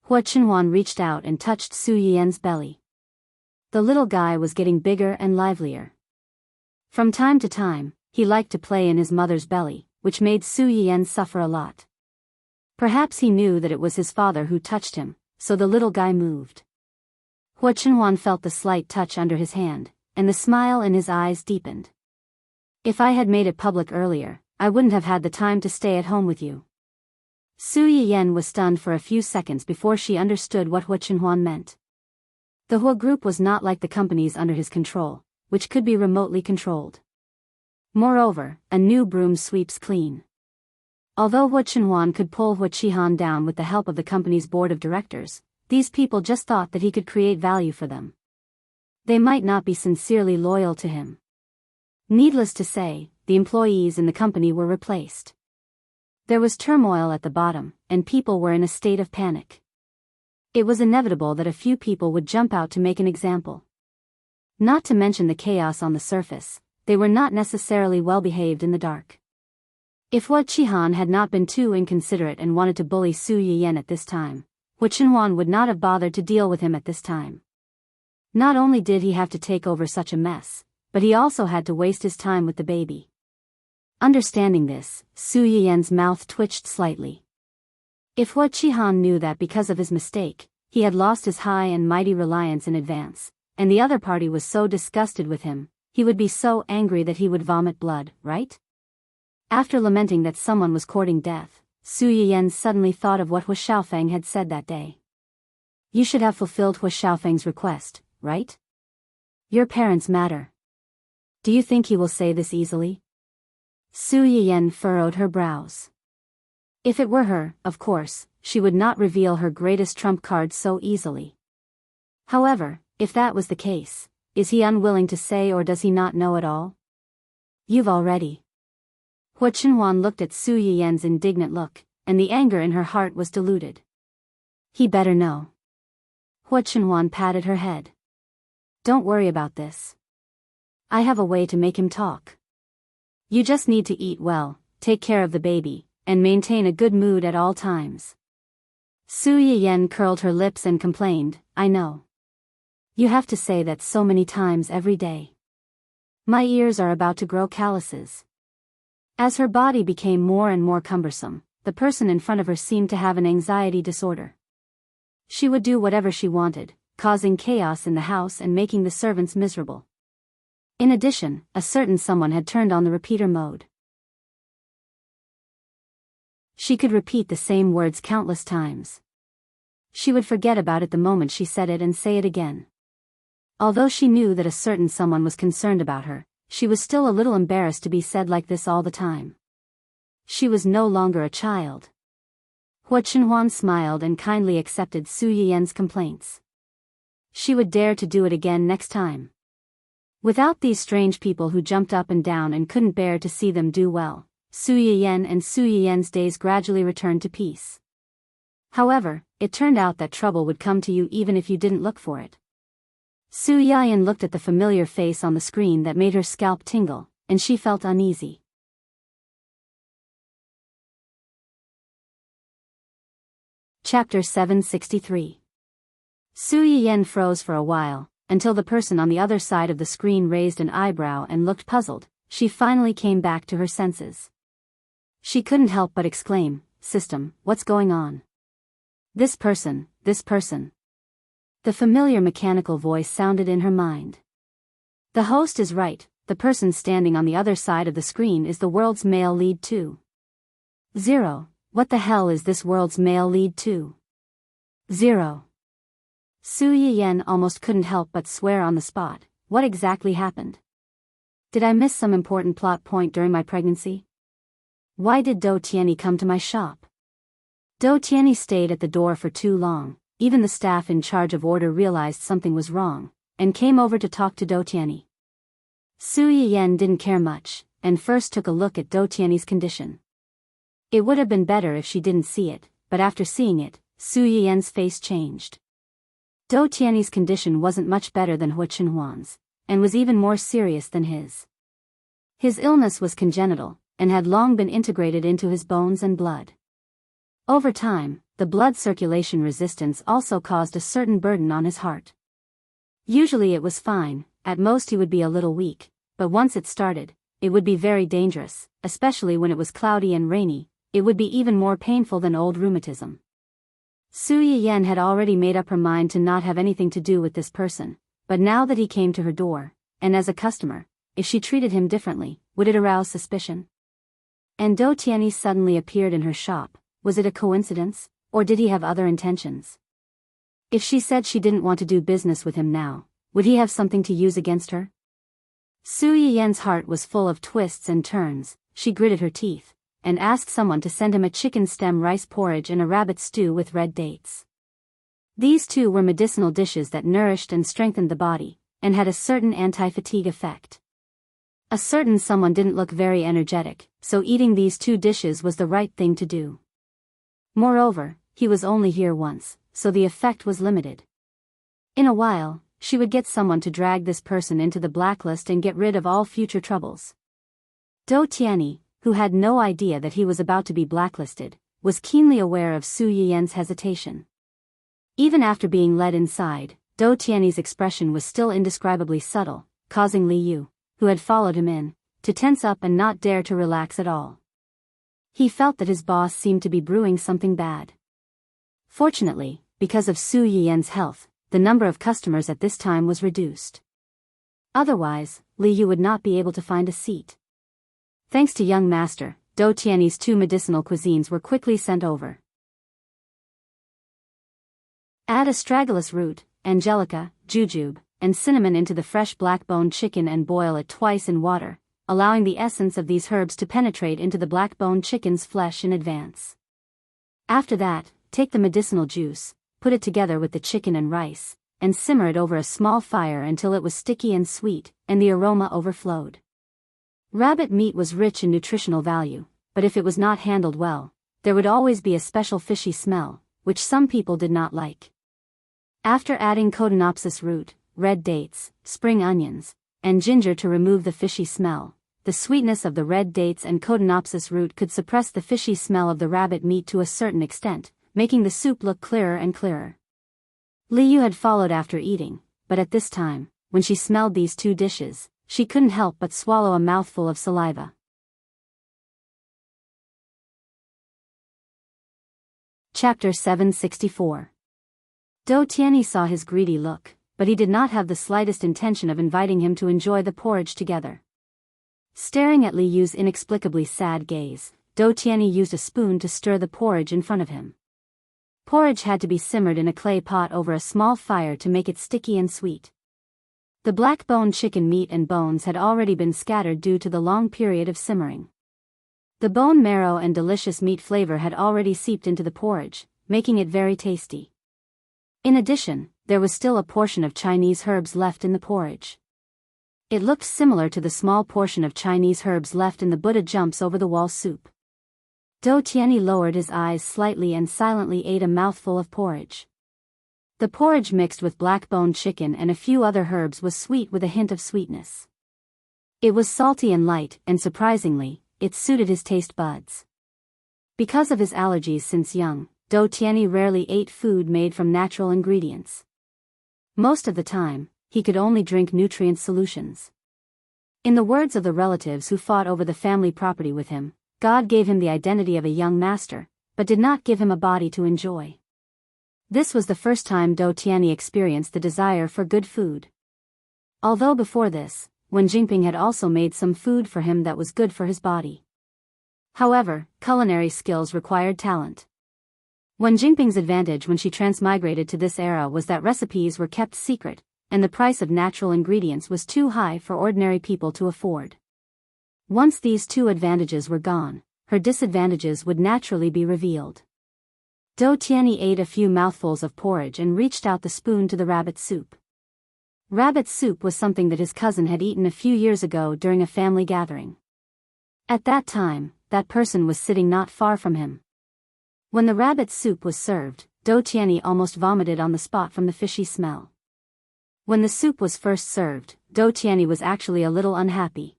Hua Qinhuan reached out and touched Su Yiyan's belly. The little guy was getting bigger and livelier. From time to time, he liked to play in his mother's belly, which made Su Yiyan suffer a lot. Perhaps he knew that it was his father who touched him, so the little guy moved. Hua Qinhuan felt the slight touch under his hand, and the smile in his eyes deepened. If I had made it public earlier, I wouldn't have had the time to stay at home with you. Su Yiyan was stunned for a few seconds before she understood what Hua Qinhuan meant. The Hua group was not like the companies under his control, which could be remotely controlled. Moreover, a new broom sweeps clean. Although Hua Qinhuan could pull Hua Qihan down with the help of the company's board of directors, these people just thought that he could create value for them. They might not be sincerely loyal to him. Needless to say, the employees in the company were replaced. There was turmoil at the bottom, and people were in a state of panic. It was inevitable that a few people would jump out to make an example. Not to mention the chaos on the surface, they were not necessarily well behaved in the dark. If Hua Qihan had not been too inconsiderate and wanted to bully Su Yiyan at this time, Hua Qinhuan would not have bothered to deal with him at this time. Not only did he have to take over such a mess, but he also had to waste his time with the baby. Understanding this, Su Yiyan's mouth twitched slightly. If Hua Qihan knew that because of his mistake, he had lost his high and mighty reliance in advance, and the other party was so disgusted with him, he would be so angry that he would vomit blood, right? After lamenting that someone was courting death, Su Yiyan suddenly thought of what Hua Xiaofeng had said that day. You should have fulfilled Hua Xiaofeng's request, right? Your parents matter. Do you think he will say this easily? Su Yiyan furrowed her brows. If it were her, of course, she would not reveal her greatest trump card so easily. However, if that was the case, is he unwilling to say or does he not know at all? You've already. Hua Qinhuan looked at Su Yiyan's indignant look, and the anger in her heart was diluted. He better know. Hua Qinhuan patted her head. Don't worry about this. I have a way to make him talk. You just need to eat well, take care of the baby, and maintain a good mood at all times. Su Yiyan curled her lips and complained, I know. You have to say that so many times every day. My ears are about to grow calluses. As her body became more and more cumbersome, the person in front of her seemed to have an anxiety disorder. She would do whatever she wanted, causing chaos in the house and making the servants miserable. In addition, a certain someone had turned on the repeater mode. She could repeat the same words countless times. She would forget about it the moment she said it and say it again. Although she knew that a certain someone was concerned about her, she was still a little embarrassed to be said like this all the time. She was no longer a child. Hua Qinhuan smiled and kindly accepted Su Yiyan's complaints. She would dare to do it again next time. Without these strange people who jumped up and down and couldn't bear to see them do well, Su Yiyan and Su Yiyan's days gradually returned to peace. However, it turned out that trouble would come to you even if you didn't look for it. Su Yiyan looked at the familiar face on the screen that made her scalp tingle, and she felt uneasy. Chapter 763. Su Yiyan froze for a while, until the person on the other side of the screen raised an eyebrow and looked puzzled. She finally came back to her senses. She couldn't help but exclaim, "System, what's going on? This person. The familiar mechanical voice sounded in her mind. The host is right, the person standing on the other side of the screen is the world's male lead too. 0. What the hell is this world's male lead too? 0. Su Yiyan almost couldn't help but swear on the spot. What exactly happened? Did I miss some important plot point during my pregnancy? Why did Do Tianyi come to my shop? Do Tianyi stayed at the door for too long. Even the staff in charge of order realized something was wrong, and came over to talk to Do Tianyi. Su Yiyan didn't care much, and first took a look at Do Tianyi's condition. It would have been better if she didn't see it, but after seeing it, Su Yiyan's face changed. Do Tianyi's condition wasn't much better than Hu Chenhuan's, and was even more serious than his. His illness was congenital, and had long been integrated into his bones and blood. Over time, the blood circulation resistance also caused a certain burden on his heart. Usually it was fine, at most he would be a little weak, but once it started, it would be very dangerous, especially when it was cloudy and rainy. It would be even more painful than old rheumatism. Su Yiyan had already made up her mind to not have anything to do with this person, but now that he came to her door, and as a customer, if she treated him differently, would it arouse suspicion? And Do Tianyi suddenly appeared in her shop. Was it a coincidence, or did he have other intentions? If she said she didn't want to do business with him now, would he have something to use against her? Su Yiyan's heart was full of twists and turns. She gritted her teeth, and asked someone to send him a chicken stem rice porridge and a rabbit stew with red dates. These two were medicinal dishes that nourished and strengthened the body, and had a certain anti-fatigue effect. A certain someone didn't look very energetic, so eating these two dishes was the right thing to do. Moreover, he was only here once, so the effect was limited. In a while, she would get someone to drag this person into the blacklist and get rid of all future troubles. Do Tianyi, who had no idea that he was about to be blacklisted, was keenly aware of Su Yiyan's hesitation. Even after being led inside, Do Tianyi's expression was still indescribably subtle, causing Li Yu, who had followed him in, to tense up and not dare to relax at all. He felt that his boss seemed to be brewing something bad. Fortunately, because of Su Yiyan's health, the number of customers at this time was reduced. Otherwise, Li Yu would not be able to find a seat. Thanks to young master, Do Tianyi's two medicinal cuisines were quickly sent over. Add astragalus root, angelica, jujube, and cinnamon into the fresh black-boned chicken and boil it twice in water, allowing the essence of these herbs to penetrate into the black-boned chicken's flesh in advance. After that, take the medicinal juice, put it together with the chicken and rice, and simmer it over a small fire until it was sticky and sweet, and the aroma overflowed. Rabbit meat was rich in nutritional value, but if it was not handled well, there would always be a special fishy smell, which some people did not like. After adding Codenopsis root, red dates, spring onions, and ginger to remove the fishy smell, the sweetness of the red dates and Codenopsis root could suppress the fishy smell of the rabbit meat to a certain extent, making the soup look clearer and clearer. Li Yu had followed after eating, but at this time, when she smelled these two dishes, she couldn't help but swallow a mouthful of saliva. Chapter 764. Do Tianyi saw his greedy look, but he did not have the slightest intention of inviting him to enjoy the porridge together. Staring at Li Yu's inexplicably sad gaze, Do Tianyi used a spoon to stir the porridge in front of him. Porridge had to be simmered in a clay pot over a small fire to make it sticky and sweet. The black-boned chicken meat and bones had already been scattered due to the long period of simmering. The bone marrow and delicious meat flavor had already seeped into the porridge, making it very tasty. In addition, there was still a portion of Chinese herbs left in the porridge. It looked similar to the small portion of Chinese herbs left in the Buddha jumps over the wall soup. Do Tianyi lowered his eyes slightly and silently ate a mouthful of porridge. The porridge mixed with black-boned chicken and a few other herbs was sweet with a hint of sweetness. It was salty and light, and surprisingly, it suited his taste buds. Because of his allergies since young, Do Tianyi rarely ate food made from natural ingredients. Most of the time, he could only drink nutrient solutions. In the words of the relatives who fought over the family property with him, God gave him the identity of a young master, but did not give him a body to enjoy. This was the first time Do Tianyi experienced the desire for good food. Although before this, Wen Jingping had also made some food for him that was good for his body. However, culinary skills required talent. Wen Jingping's advantage when she transmigrated to this era was that recipes were kept secret, and the price of natural ingredients was too high for ordinary people to afford. Once these two advantages were gone, her disadvantages would naturally be revealed. Do Tianyi ate a few mouthfuls of porridge and reached out the spoon to the rabbit soup. Rabbit soup was something that his cousin had eaten a few years ago during a family gathering. At that time, that person was sitting not far from him. When the rabbit soup was served, Do Tianyi almost vomited on the spot from the fishy smell. When the soup was first served, Do Tianyi was actually a little unhappy.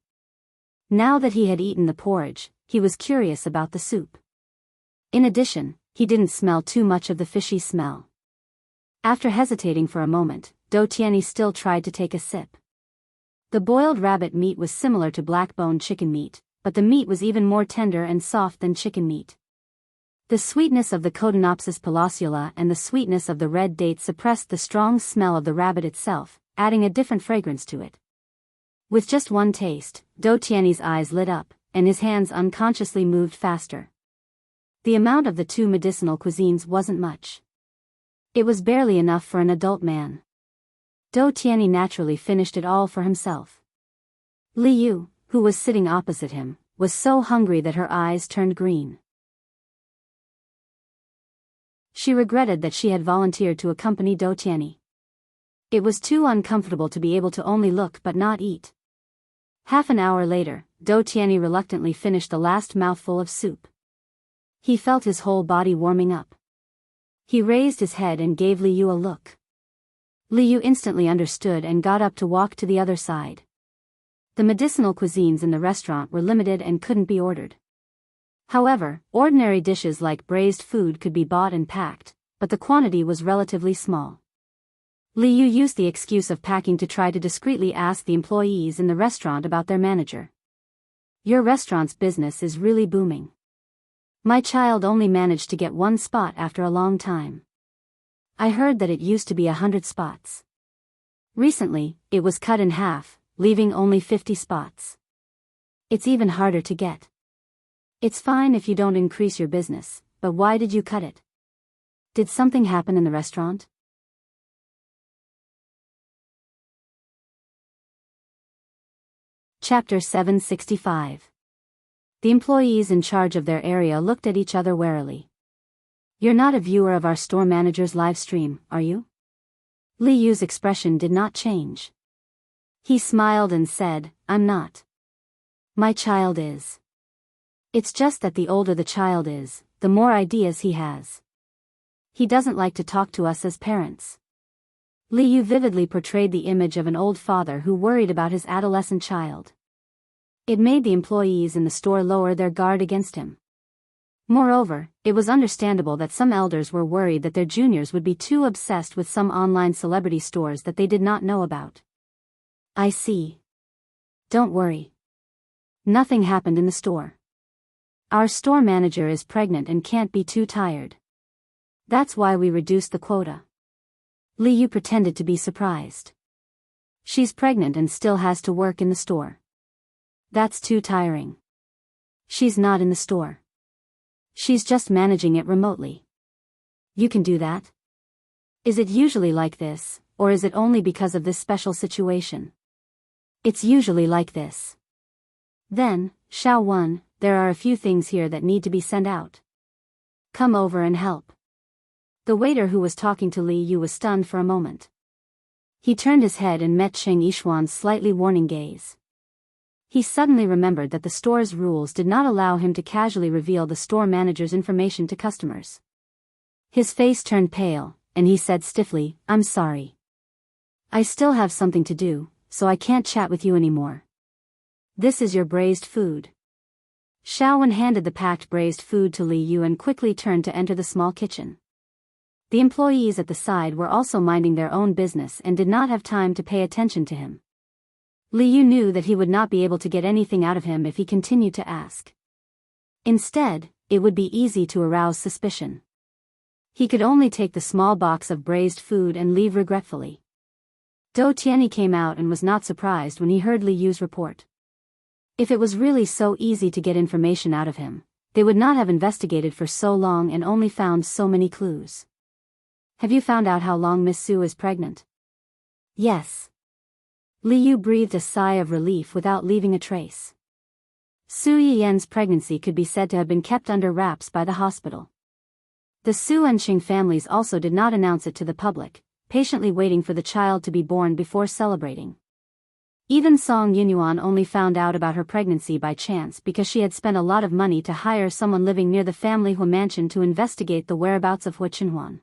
Now that he had eaten the porridge, he was curious about the soup. In addition, he didn't smell too much of the fishy smell. After hesitating for a moment, Do Tianyi still tried to take a sip. The boiled rabbit meat was similar to black-boned chicken meat, but the meat was even more tender and soft than chicken meat. The sweetness of the Cotinopsis palaciula and the sweetness of the red dates suppressed the strong smell of the rabbit itself, adding a different fragrance to it. With just one taste, Do Tianyi's eyes lit up, and his hands unconsciously moved faster. The amount of the two medicinal cuisines wasn't much. It was barely enough for an adult man. Do Tianyi naturally finished it all for himself. Li Yu, who was sitting opposite him, was so hungry that her eyes turned green. She regretted that she had volunteered to accompany Do Tianyi. It was too uncomfortable to be able to only look but not eat. Half an hour later, Do Tianyi reluctantly finished the last mouthful of soup. He felt his whole body warming up. He raised his head and gave Li Yu a look. Li Yu instantly understood and got up to walk to the other side. The medicinal cuisines in the restaurant were limited and couldn't be ordered. However, ordinary dishes like braised food could be bought and packed, but the quantity was relatively small. Li Yu used the excuse of packing to try to discreetly ask the employees in the restaurant about their manager. "Your restaurant's business is really booming. My child only managed to get one spot after a long time. I heard that it used to be 100 spots. Recently, it was cut in half, leaving only 50 spots. It's even harder to get. It's fine if you don't increase your business, but why did you cut it? Did something happen in the restaurant?" Chapter 765. The employees in charge of their area looked at each other warily. "You're not a viewer of our store manager's live stream, are you?" Li Yu's expression did not change. He smiled and said, "I'm not. My child is. It's just that the older the child is, the more ideas he has. He doesn't like to talk to us as parents." Li Yu vividly portrayed the image of an old father who worried about his adolescent child. It made the employees in the store lower their guard against him. Moreover, it was understandable that some elders were worried that their juniors would be too obsessed with some online celebrity stores that they did not know about. "I see. Don't worry. Nothing happened in the store. Our store manager is pregnant and can't be too tired. That's why we reduced the quota." Li Yu pretended to be surprised. "She's pregnant and still has to work in the store. That's too tiring. She's not in the store. She's just managing it remotely. You can do that? Is it usually like this, or is it only because of this special situation?" "It's usually like this." "Then, Xiao Wen, there are a few things here that need to be sent out. Come over and help." The waiter who was talking to Li Yu was stunned for a moment. He turned his head and met Cheng Yishuan's slightly warning gaze. He suddenly remembered that the store's rules did not allow him to casually reveal the store manager's information to customers. His face turned pale, and he said stiffly, "I'm sorry. I still have something to do, so I can't chat with you anymore. This is your braised food." Xiaowen handed the packed braised food to Li Yu and quickly turned to enter the small kitchen. The employees at the side were also minding their own business and did not have time to pay attention to him. Li Yu knew that he would not be able to get anything out of him if he continued to ask. Instead, it would be easy to arouse suspicion. He could only take the small box of braised food and leave regretfully. Dou Tianyi came out and was not surprised when he heard Li Yu's report. If it was really so easy to get information out of him, they would not have investigated for so long and only found so many clues. "Have you found out how long Miss Su is pregnant?" "Yes." Li Yu breathed a sigh of relief without leaving a trace. Su Yiyan's pregnancy could be said to have been kept under wraps by the hospital. The Su and Qing families also did not announce it to the public, patiently waiting for the child to be born before celebrating. Even Song Yinyuan only found out about her pregnancy by chance because she had spent a lot of money to hire someone living near the family Hu mansion to investigate the whereabouts of Hu Qinhuan.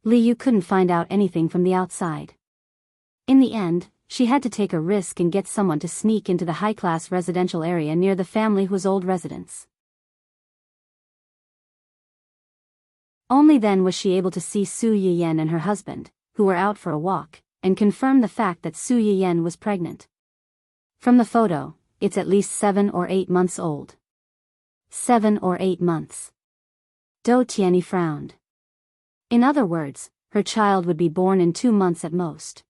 Li Yu couldn't find out anything from the outside. In the end, she had to take a risk and get someone to sneak into the high-class residential area near the family Hu's old residence. Only then was she able to see Su Yiyan and her husband, who were out for a walk, and confirm the fact that Su Yiyan was pregnant. From the photo, it's at least 7 or 8 months old. 7 or 8 months. Dou Tianyi frowned. In other words, her child would be born in 2 months at most.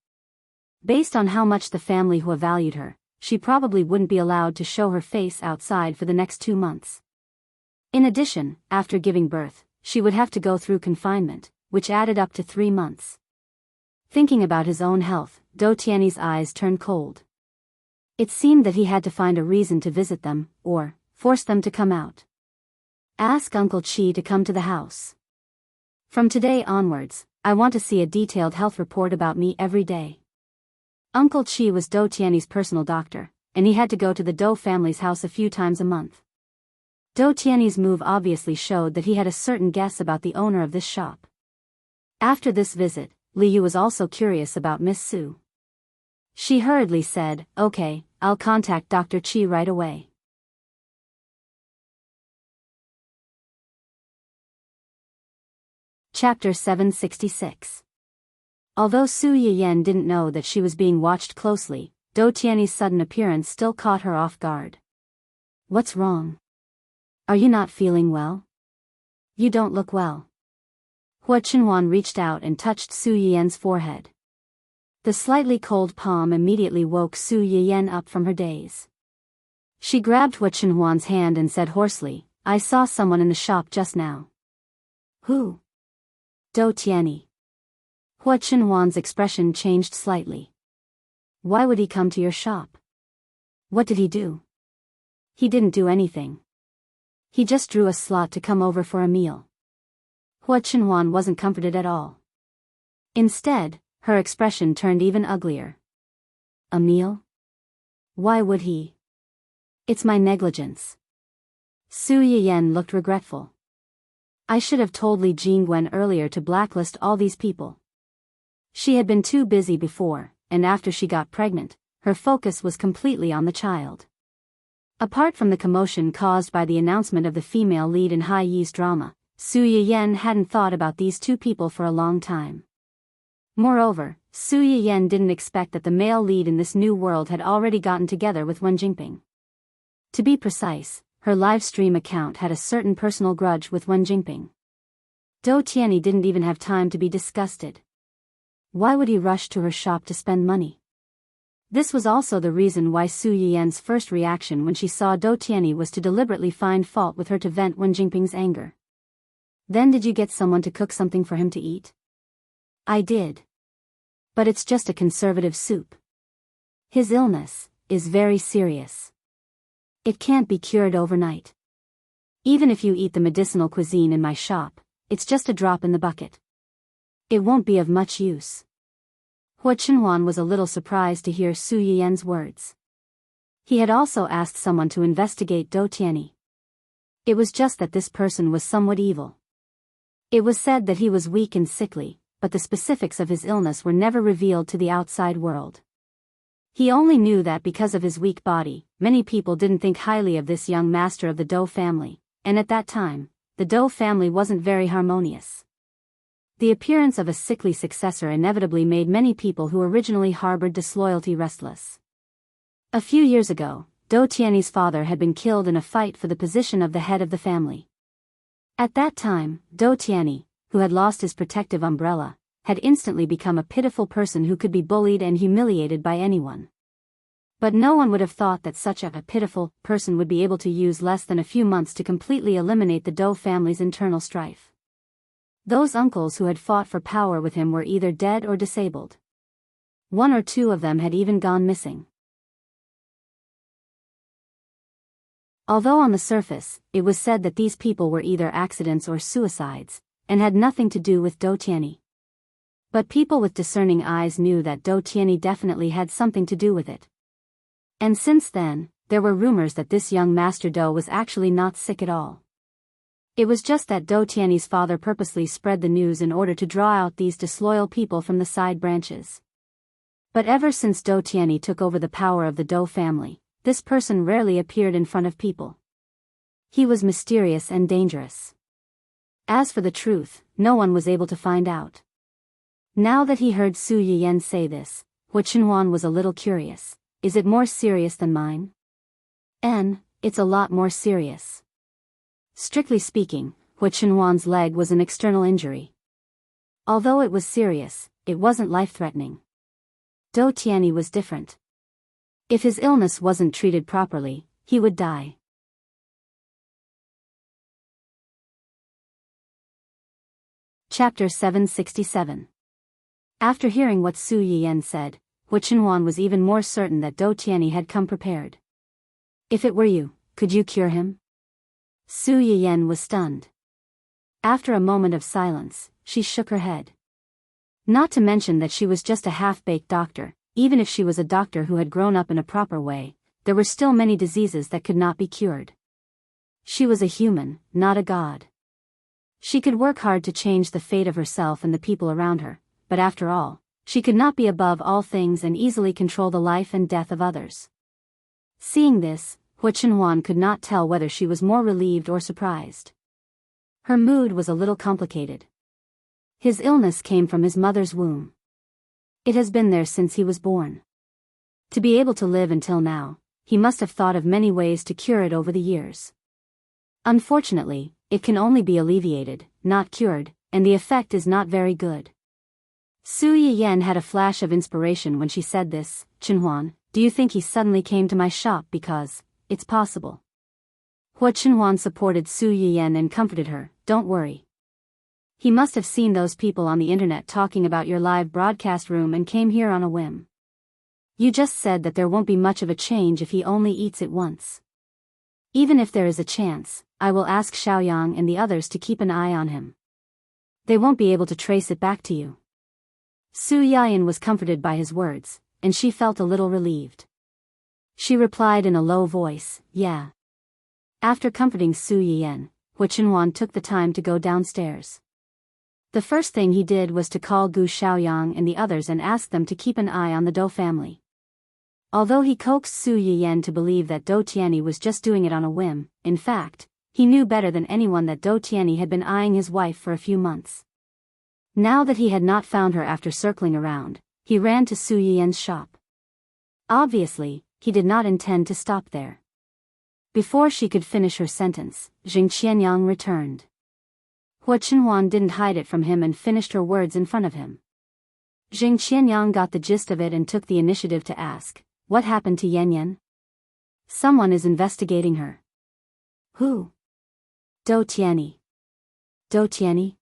Based on how much the family Hu valued her, she probably wouldn't be allowed to show her face outside for the next 2 months. In addition, after giving birth, she would have to go through confinement, which added up to 3 months. Thinking about his own health, Dou Tianyi's eyes turned cold. It seemed that he had to find a reason to visit them, or force them to come out. Ask Uncle Qi to come to the house. From today onwards, I want to see a detailed health report about me every day. Uncle Qi was Dou Tianyi's personal doctor, and he had to go to the Dou family's house a few times a month. Dou Tianyi's move obviously showed that he had a certain guess about the owner of this shop. After this visit, Li Yu was also curious about Miss Su. She hurriedly said, "Okay, I'll contact Dr. Qi right away." Chapter 766. Although Su Yiyan didn't know that she was being watched closely, Dou Tianyi's sudden appearance still caught her off guard. "What's wrong? Are you not feeling well? You don't look well." Hu Qinhuan reached out and touched Su Yiyan's forehead. The slightly cold palm immediately woke Su Yiyan up from her daze. She grabbed Hu Qinhuan's hand and said hoarsely, "I saw someone in the shop just now." "Who?" "Dou Tianyi." Hu Qinhuan's expression changed slightly. "Why would he come to your shop? What did he do?" "He didn't do anything. He just drew a slot to come over for a meal." Hu Qinhuan wasn't comforted at all. Instead, her expression turned even uglier. "A meal? Why would he? It's my negligence." Su Yiyan looked regretful. "I should have told Li Jingwen earlier to blacklist all these people." She had been too busy before, and after she got pregnant, her focus was completely on the child. Apart from the commotion caused by the announcement of the female lead in Hai Yi's drama, Su Yiyan hadn't thought about these two people for a long time. Moreover, Su Yiyan didn't expect that the male lead in this new world had already gotten together with Wen Jingping. To be precise, her live stream account had a certain personal grudge with Wen Jingping. Dou Tianyi didn't even have time to be disgusted. Why would he rush to her shop to spend money? This was also the reason why Su Yiyan's first reaction when she saw Dou Tianyi was to deliberately find fault with her to vent Wen Jingping's anger. "Then did you get someone to cook something for him to eat?" "I did. But it's just a conservative soup. His illness is very serious. It can't be cured overnight. Even if you eat the medicinal cuisine in my shop, it's just a drop in the bucket. It won't be of much use." Hua Chenhuan was a little surprised to hear Su Yiyan's words. He had also asked someone to investigate Dou Tianyi. It was just that this person was somewhat evil. It was said that he was weak and sickly, but the specifics of his illness were never revealed to the outside world. He only knew that because of his weak body, many people didn't think highly of this young master of the Dou family, and at that time, the Dou family wasn't very harmonious. The appearance of a sickly successor inevitably made many people who originally harbored disloyalty restless. A few years ago, Dou Tianyi's father had been killed in a fight for the position of the head of the family. At that time, Dou Tianyi, who had lost his protective umbrella, had instantly become a pitiful person who could be bullied and humiliated by anyone. But no one would have thought that such a pitiful person would be able to use less than a few months to completely eliminate the Dou family's internal strife. Those uncles who had fought for power with him were either dead or disabled. One or two of them had even gone missing. Although on the surface, it was said that these people were either accidents or suicides, and had nothing to do with Dou Tianyi. But people with discerning eyes knew that Dou Tianyi definitely had something to do with it. And since then, there were rumors that this young Master Dou was actually not sick at all. It was just that Dou Tianyi's father purposely spread the news in order to draw out these disloyal people from the side branches. But ever since Dou Tianyi took over the power of the Dou family, this person rarely appeared in front of people. He was mysterious and dangerous. As for the truth, no one was able to find out. Now that he heard Su Yiyan say this, Hua Chenhuan was a little curious. Is it more serious than mine? It's a lot more serious. Strictly speaking, Hua Chenhuan's leg was an external injury. Although it was serious, it wasn't life-threatening. Dou Tianyi was different. If his illness wasn't treated properly, he would die. Chapter 767. After hearing what Su Yiyan said, Hua Chenhuan was even more certain that Dou Tianyi had come prepared. If it were you, could you cure him? Su Yiyan was stunned. After a moment of silence, she shook her head. Not to mention that she was just a half-baked doctor. Even if she was a doctor who had grown up in a proper way, there were still many diseases that could not be cured. She was a human, not a god. She could work hard to change the fate of herself and the people around her, but after all, she could not be above all things and easily control the life and death of others. Seeing this, Hua Chenhuan could not tell whether she was more relieved or surprised. Her mood was a little complicated. His illness came from his mother's womb. It has been there since he was born. To be able to live until now, he must have thought of many ways to cure it over the years. Unfortunately, it can only be alleviated, not cured, and the effect is not very good. Su Yiyan had a flash of inspiration when she said this. Chenhuan, do you think he suddenly came to my shop because, it's possible? Hua Chenhuan supported Su Yiyan and comforted her, don't worry. He must have seen those people on the internet talking about your live broadcast room and came here on a whim. You just said that there won't be much of a change if he only eats it once. Even if there is a chance, I will ask Xiaoyang and the others to keep an eye on him. They won't be able to trace it back to you. Su Yiyan was comforted by his words, and she felt a little relieved. She replied in a low voice, yeah. After comforting Su Yiyan, Hua Chenhuan took the time to go downstairs. The first thing he did was to call Gu Xiaoyang and the others and ask them to keep an eye on the Dou family. Although he coaxed Su Yiyan to believe that Dou Tianyi was just doing it on a whim, in fact, he knew better than anyone that Dou Tianyi had been eyeing his wife for a few months. Now that he had not found her after circling around, he ran to Su Yiyan's shop. Obviously, he did not intend to stop there. Before she could finish her sentence, Jing Qianyang returned. Hua Chenhuan didn't hide it from him and finished her words in front of him. Jing Qianyang got the gist of it and took the initiative to ask, what happened to Yan Yan? Someone is investigating her. Who? Dou Tianyi. Dou Tianyi?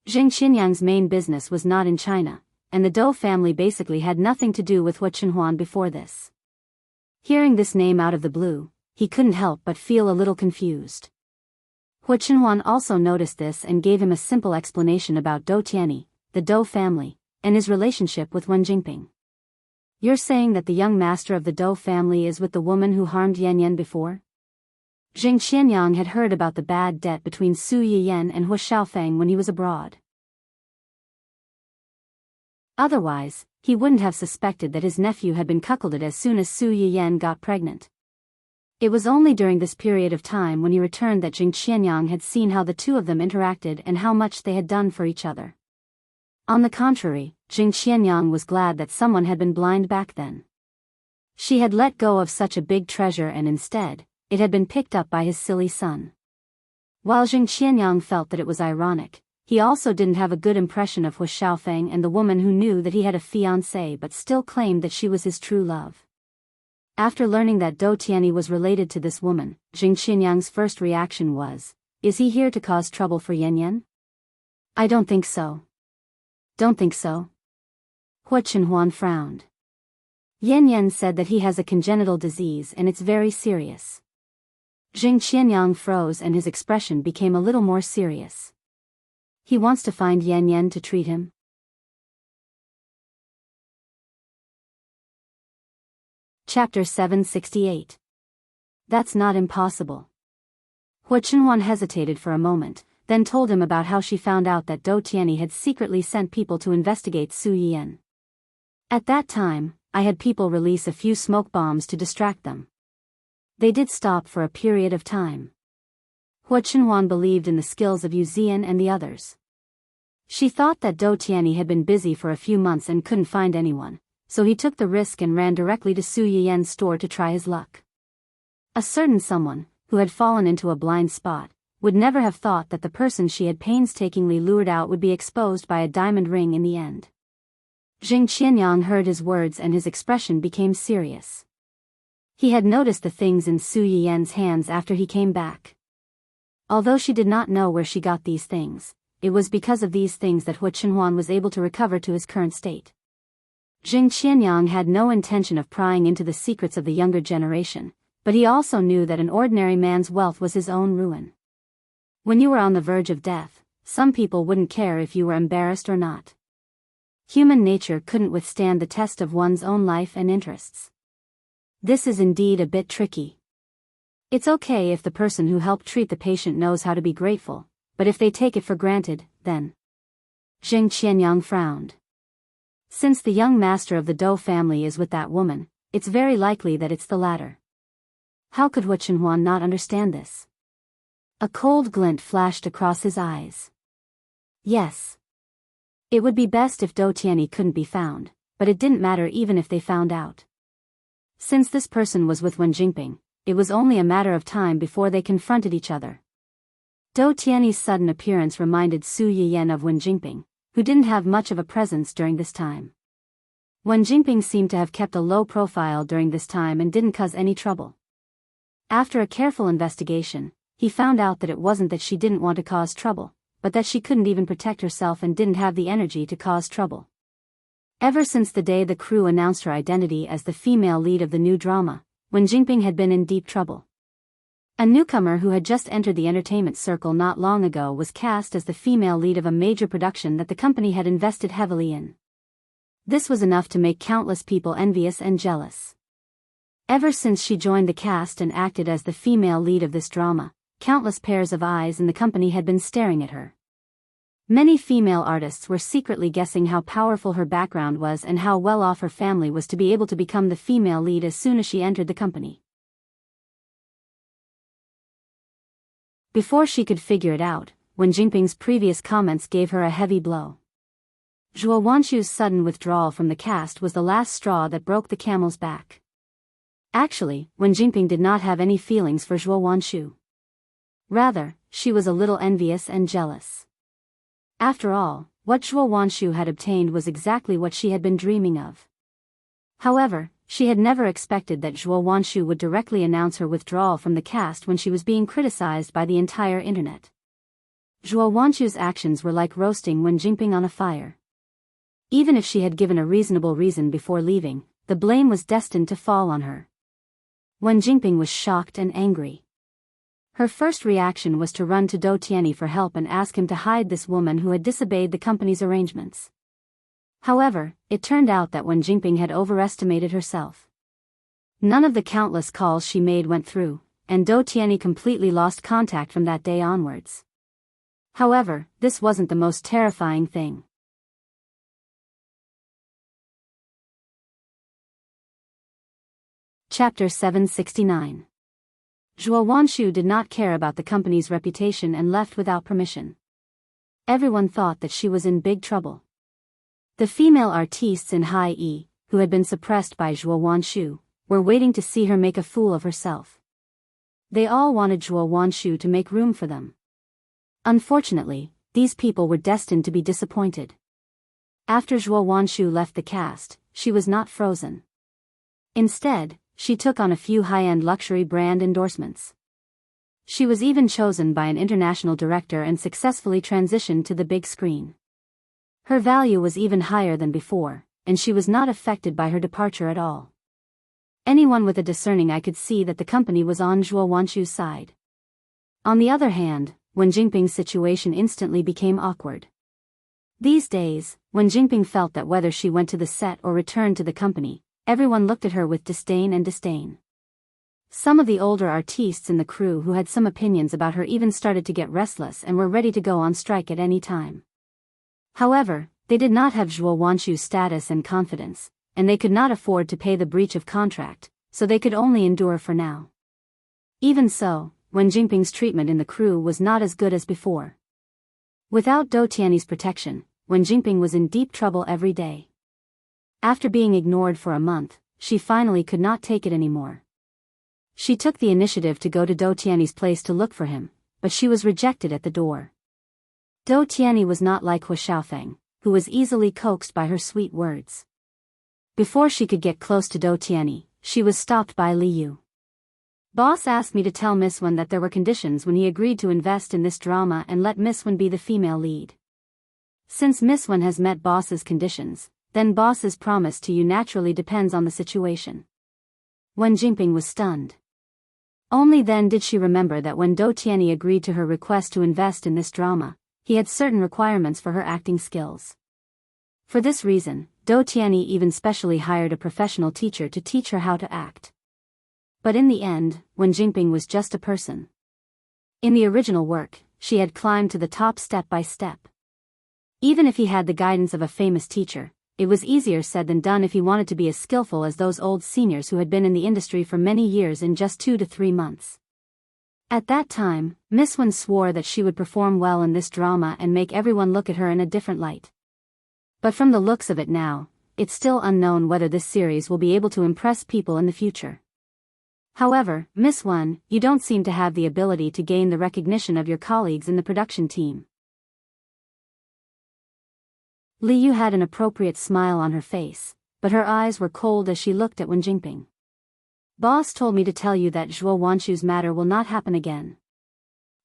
Jing Qianyang's main business was not in China, and the Dou family basically had nothing to do with Hua Chenhuan before this. Hearing this name out of the blue, he couldn't help but feel a little confused. Hua Chenhuan also noticed this and gave him a simple explanation about Dou Tianyi, the Dou family, and his relationship with Wen Jingping. You're saying that the young master of the Dou family is with the woman who harmed Yan Yan before? Jing Qianyang had heard about the bad debt between Su Yiyan and Hu Xiaofeng when he was abroad. Otherwise, he wouldn't have suspected that his nephew had been cuckolded as soon as Su Yiyan got pregnant. It was only during this period of time when he returned that Jing Qianyang had seen how the two of them interacted and how much they had done for each other. On the contrary, Jing Qianyang was glad that someone had been blind back then. She had let go of such a big treasure and instead, it had been picked up by his silly son. While Jing Qianyang felt that it was ironic, he also didn't have a good impression of Hu Xiaofeng and the woman who knew that he had a fiancée but still claimed that she was his true love. After learning that Dou Tianyi was related to this woman, Jing Qianyang's first reaction was, "Is he here to cause trouble for Yan Yan?" "I don't think so." "Don't think so?" Hua Chenhuan frowned. Yan Yan said that he has a congenital disease and it's very serious. Jing Qianyang froze and his expression became a little more serious. He wants to find Yan Yan to treat him? Chapter 768. That's not impossible. Hua Chenhuan hesitated for a moment, then told him about how she found out that Dou Tianyi had secretly sent people to investigate Su Yiyan. At that time, I had people release a few smoke bombs to distract them. They did stop for a period of time. Hua Chenhuan believed in the skills of Yu Zian and the others. She thought that Dou Tianyi had been busy for a few months and couldn't find anyone, so he took the risk and ran directly to Su Yiyan's store to try his luck. A certain someone, who had fallen into a blind spot, would never have thought that the person she had painstakingly lured out would be exposed by a diamond ring in the end. Jing Qianyang heard his words and his expression became serious. He had noticed the things in Su Yiyan's hands after he came back. Although she did not know where she got these things, it was because of these things that Hua Chenhuan was able to recover to his current state. Jing Qianyang had no intention of prying into the secrets of the younger generation, but he also knew that an ordinary man's wealth was his own ruin. When you were on the verge of death, some people wouldn't care if you were embarrassed or not. Human nature couldn't withstand the test of one's own life and interests. This is indeed a bit tricky. It's okay if the person who helped treat the patient knows how to be grateful, but if they take it for granted, then... Jing Qianyang frowned. Since the young master of the Dou family is with that woman, it's very likely that it's the latter. How could Hua Chenhuan not understand this? A cold glint flashed across his eyes. Yes. It would be best if Dou Tianyi couldn't be found, but it didn't matter even if they found out. Since this person was with Wen Jingping, it was only a matter of time before they confronted each other. Dou Tianyi's sudden appearance reminded Su Yiyan of Wen Jingping, who didn't have much of a presence during this time. Wen Jingping seemed to have kept a low profile during this time and didn't cause any trouble. After a careful investigation, he found out that it wasn't that she didn't want to cause trouble, but that she couldn't even protect herself and didn't have the energy to cause trouble. Ever since the day the crew announced her identity as the female lead of the new drama, Wen Jingping had been in deep trouble. A newcomer who had just entered the entertainment circle not long ago was cast as the female lead of a major production that the company had invested heavily in. This was enough to make countless people envious and jealous. Ever since she joined the cast and acted as the female lead of this drama, countless pairs of eyes in the company had been staring at her. Many female artists were secretly guessing how powerful her background was and how well off her family was to be able to become the female lead as soon as she entered the company. Before she could figure it out, Wen Jingping's previous comments gave her a heavy blow. Zhuo Wanchu's sudden withdrawal from the cast was the last straw that broke the camel's back. Actually, Wen Jingping did not have any feelings for Zhuo Wanchu. Rather, she was a little envious and jealous. After all, what Zhuo Wanchu had obtained was exactly what she had been dreaming of. However, she had never expected that Zhuo Wanchu would directly announce her withdrawal from the cast when she was being criticized by the entire internet. Zhuo Wanchu's actions were like roasting Wen Jingping on a fire. Even if she had given a reasonable reason before leaving, the blame was destined to fall on her. Wen Jingping was shocked and angry. Her first reaction was to run to Dou Tianyi for help and ask him to hide this woman who had disobeyed the company's arrangements. However, it turned out that Wen Jingping had overestimated herself. None of the countless calls she made went through, and Dou Tianyi completely lost contact from that day onwards. However, this wasn't the most terrifying thing. Chapter 769. Zhuo Wanshu did not care about the company's reputation and left without permission. Everyone thought that she was in big trouble. The female artistes in High E, who had been suppressed by Zhuo Wanshu, were waiting to see her make a fool of herself. They all wanted Zhuo Wanshu to make room for them. Unfortunately, these people were destined to be disappointed. After Zhuo Wanshu left the cast, she was not frozen. Instead, she took on a few high-end luxury brand endorsements. She was even chosen by an international director and successfully transitioned to the big screen. Her value was even higher than before, and she was not affected by her departure at all. Anyone with a discerning eye could see that the company was on Zhuo Wanshu's side. On the other hand, Wen Jingping's situation instantly became awkward. These days, Wen Jingping felt that whether she went to the set or returned to the company, everyone looked at her with disdain. Some of the older artistes in the crew who had some opinions about her even started to get restless and were ready to go on strike at any time. However, they did not have Zhuo Wanshu's status and confidence, and they could not afford to pay the breach of contract, so they could only endure for now. Even so, Wen Jingping's treatment in the crew was not as good as before. Without Dou Tianyi's protection, Wen Jingping was in deep trouble every day. After being ignored for a month, she finally could not take it anymore. She took the initiative to go to Dou Tianyi's place to look for him, but she was rejected at the door. Dou Tianyi was not like Hu Xiaofeng, who was easily coaxed by her sweet words. Before she could get close to Dou Tianyi, she was stopped by Li Yu. Boss asked me to tell Miss Wen that there were conditions when he agreed to invest in this drama and let Miss Wen be the female lead. Since Miss Wen has met boss's conditions, then boss's promise to you naturally depends on the situation. Wen Jingping was stunned. Only then did she remember that when Dou Tianyi agreed to her request to invest in this drama, he had certain requirements for her acting skills. For this reason, Dou Tianyi even specially hired a professional teacher to teach her how to act. But in the end, Wen Jingping was just a person. In the original work, she had climbed to the top step by step. Even if he had the guidance of a famous teacher, it was easier said than done if he wanted to be as skillful as those old seniors who had been in the industry for many years in just 2 to 3 months. At that time, Miss Wen swore that she would perform well in this drama and make everyone look at her in a different light. But from the looks of it now, it's still unknown whether this series will be able to impress people in the future. However, Miss Wen, you don't seem to have the ability to gain the recognition of your colleagues in the production team. Li Yu had an appropriate smile on her face, but her eyes were cold as she looked at Wen Jingping. Boss told me to tell you that Zhuo Wanshu's matter will not happen again.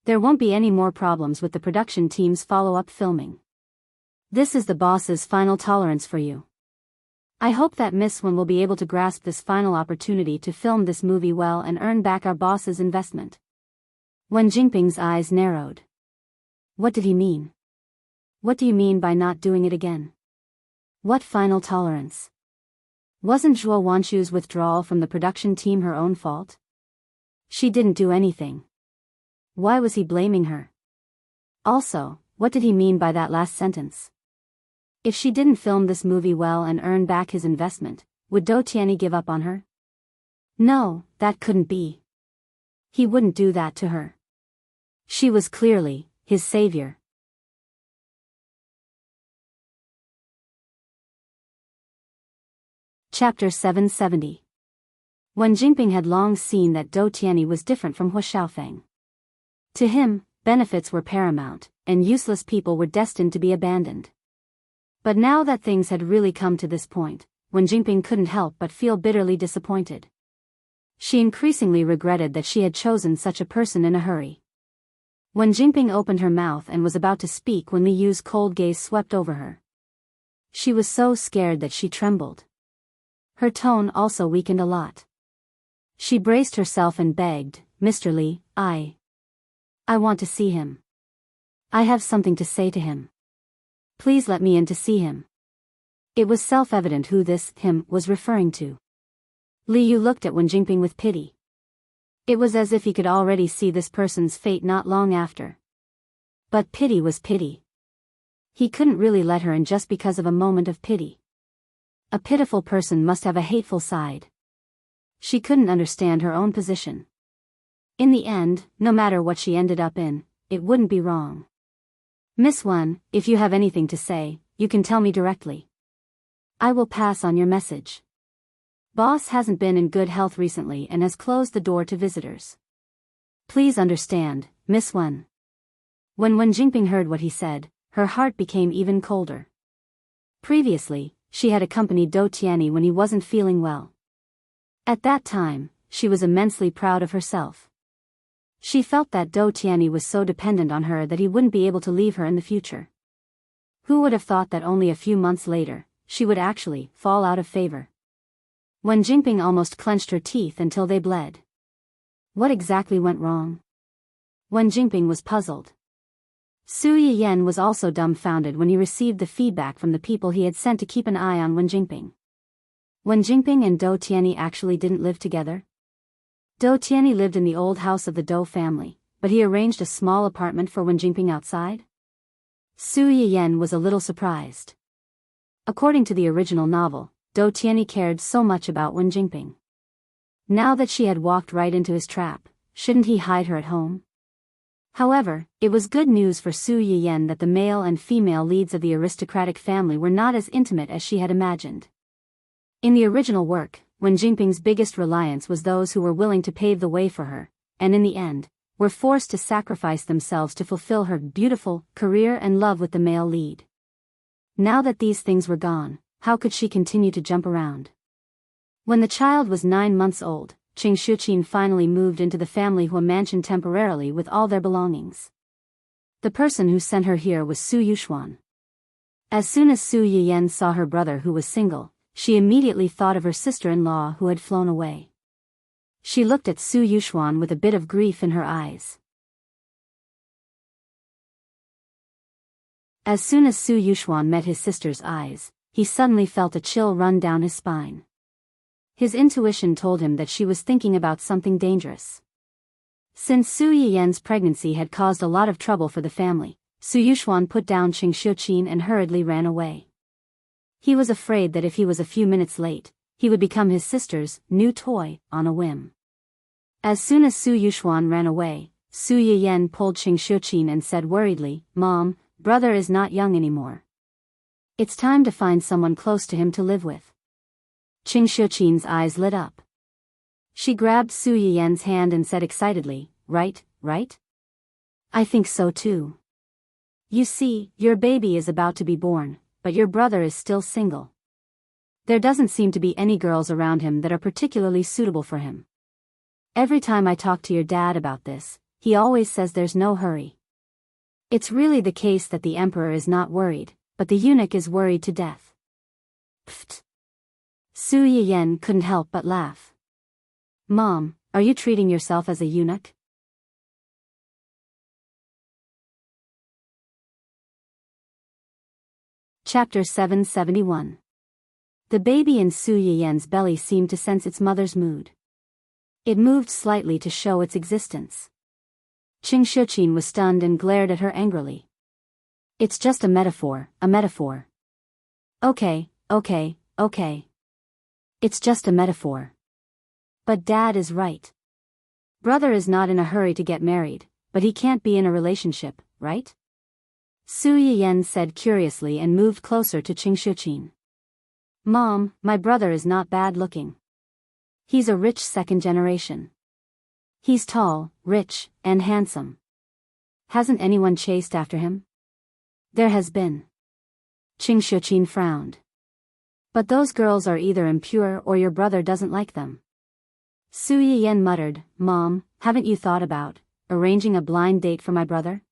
There won't be any more problems with the production team's follow-up filming. This is the boss's final tolerance for you. I hope that Miss Wen will be able to grasp this final opportunity to film this movie well and earn back our boss's investment. Wen Jingping's eyes narrowed. What did he mean? What do you mean by not doing it again? What final tolerance? Wasn't Zhuo Wanshu's withdrawal from the production team her own fault? She didn't do anything. Why was he blaming her? Also, what did he mean by that last sentence? If she didn't film this movie well and earn back his investment, would Dou Tianyi give up on her? No, that couldn't be. He wouldn't do that to her. She was clearly his savior. Chapter 770. Wen Jingping had long seen that Dou Tianyi was different from Hu Xiaofeng. To him, benefits were paramount, and useless people were destined to be abandoned. But now that things had really come to this point, Wen Jingping couldn't help but feel bitterly disappointed. She increasingly regretted that she had chosen such a person in a hurry. Wen Jingping opened her mouth and was about to speak when Li Yu's cold gaze swept over her. She was so scared that she trembled. Her tone also weakened a lot. She braced herself and begged, "Mr. Li, I want to see him. I have something to say to him. Please let me in to see him." It was self-evident who this him was referring to. Li Yu looked at Wen Jingping with pity. It was as if he could already see this person's fate not long after. But pity was pity. He couldn't really let her in just because of a moment of pity. A pitiful person must have a hateful side. She couldn't understand her own position. In the end, no matter what she ended up in, it wouldn't be wrong. Miss Wen, if you have anything to say, you can tell me directly. I will pass on your message. Boss hasn't been in good health recently and has closed the door to visitors. Please understand, Miss Wen. When Wen Jingping heard what he said, her heart became even colder. Previously, she had accompanied Do Tianyi when he wasn't feeling well. At that time, she was immensely proud of herself. She felt that Do Tianyi was so dependent on her that he wouldn't be able to leave her in the future. Who would have thought that only a few months later, she would actually fall out of favor? Wen Jingping almost clenched her teeth until they bled. What exactly went wrong? Wen Jingping was puzzled. Su Yiyan was also dumbfounded when he received the feedback from the people he had sent to keep an eye on Wen Jingping. Wen Jingping and Do Tianyi actually didn't live together. Do Tianyi lived in the old house of the Do family, but he arranged a small apartment for Wen Jingping outside? Su Yiyan was a little surprised. According to the original novel, Do Tianyi cared so much about Wen Jingping. Now that she had walked right into his trap, shouldn't he hide her at home? However, it was good news for Su Yiyan that the male and female leads of the aristocratic family were not as intimate as she had imagined. In the original work, Wen Jingping's biggest reliance was those who were willing to pave the way for her, and in the end, were forced to sacrifice themselves to fulfill her beautiful career and love with the male lead. Now that these things were gone, how could she continue to jump around? When the child was 9 months old, Qing Shuqin finally moved into the family Hua mansion temporarily with all their belongings. The person who sent her here was Su Yuxuan. As soon as Su Yiyan saw her brother who was single, she immediately thought of her sister-in-law who had flown away. She looked at Su Yuxuan with a bit of grief in her eyes. As soon as Su Yuxuan met his sister's eyes, he suddenly felt a chill run down his spine. His intuition told him that she was thinking about something dangerous. Since Su Yiyan's pregnancy had caused a lot of trouble for the family, Su Yuxuan put down Qing Shuqin and hurriedly ran away. He was afraid that if he was a few minutes late, he would become his sister's new toy on a whim. As soon as Su Yuxuan ran away, Su Yiyan pulled Qing Shuqin and said worriedly, "Mom, brother is not young anymore. It's time to find someone close to him to live with." Qing Shuqin's eyes lit up. She grabbed Su Yiyan's hand and said excitedly, right? I think so too. You see, your baby is about to be born, but your brother is still single. There doesn't seem to be any girls around him that are particularly suitable for him. Every time I talk to your dad about this, he always says there's no hurry. It's really the case that the emperor is not worried, but the eunuch is worried to death. Pfft. Su Yiyan couldn't help but laugh. Mom, are you treating yourself as a eunuch? Chapter 771. The baby in Su Yiyan's belly seemed to sense its mother's mood. It moved slightly to show its existence. Qing Shuqin was stunned and glared at her angrily. It's just a metaphor. Okay. It's just a metaphor. But Dad is right. Brother is not in a hurry to get married, but he can't be in a relationship, right? Su Yiyan said curiously and moved closer to Qing Shuqin. Mom, my brother is not bad looking. He's a rich second generation. He's tall, rich, and handsome. Hasn't anyone chased after him? There has been. Qing Shuqin frowned. But those girls are either impure or your brother doesn't like them. Su Yiyan muttered, Mom, haven't you thought about arranging a blind date for my brother?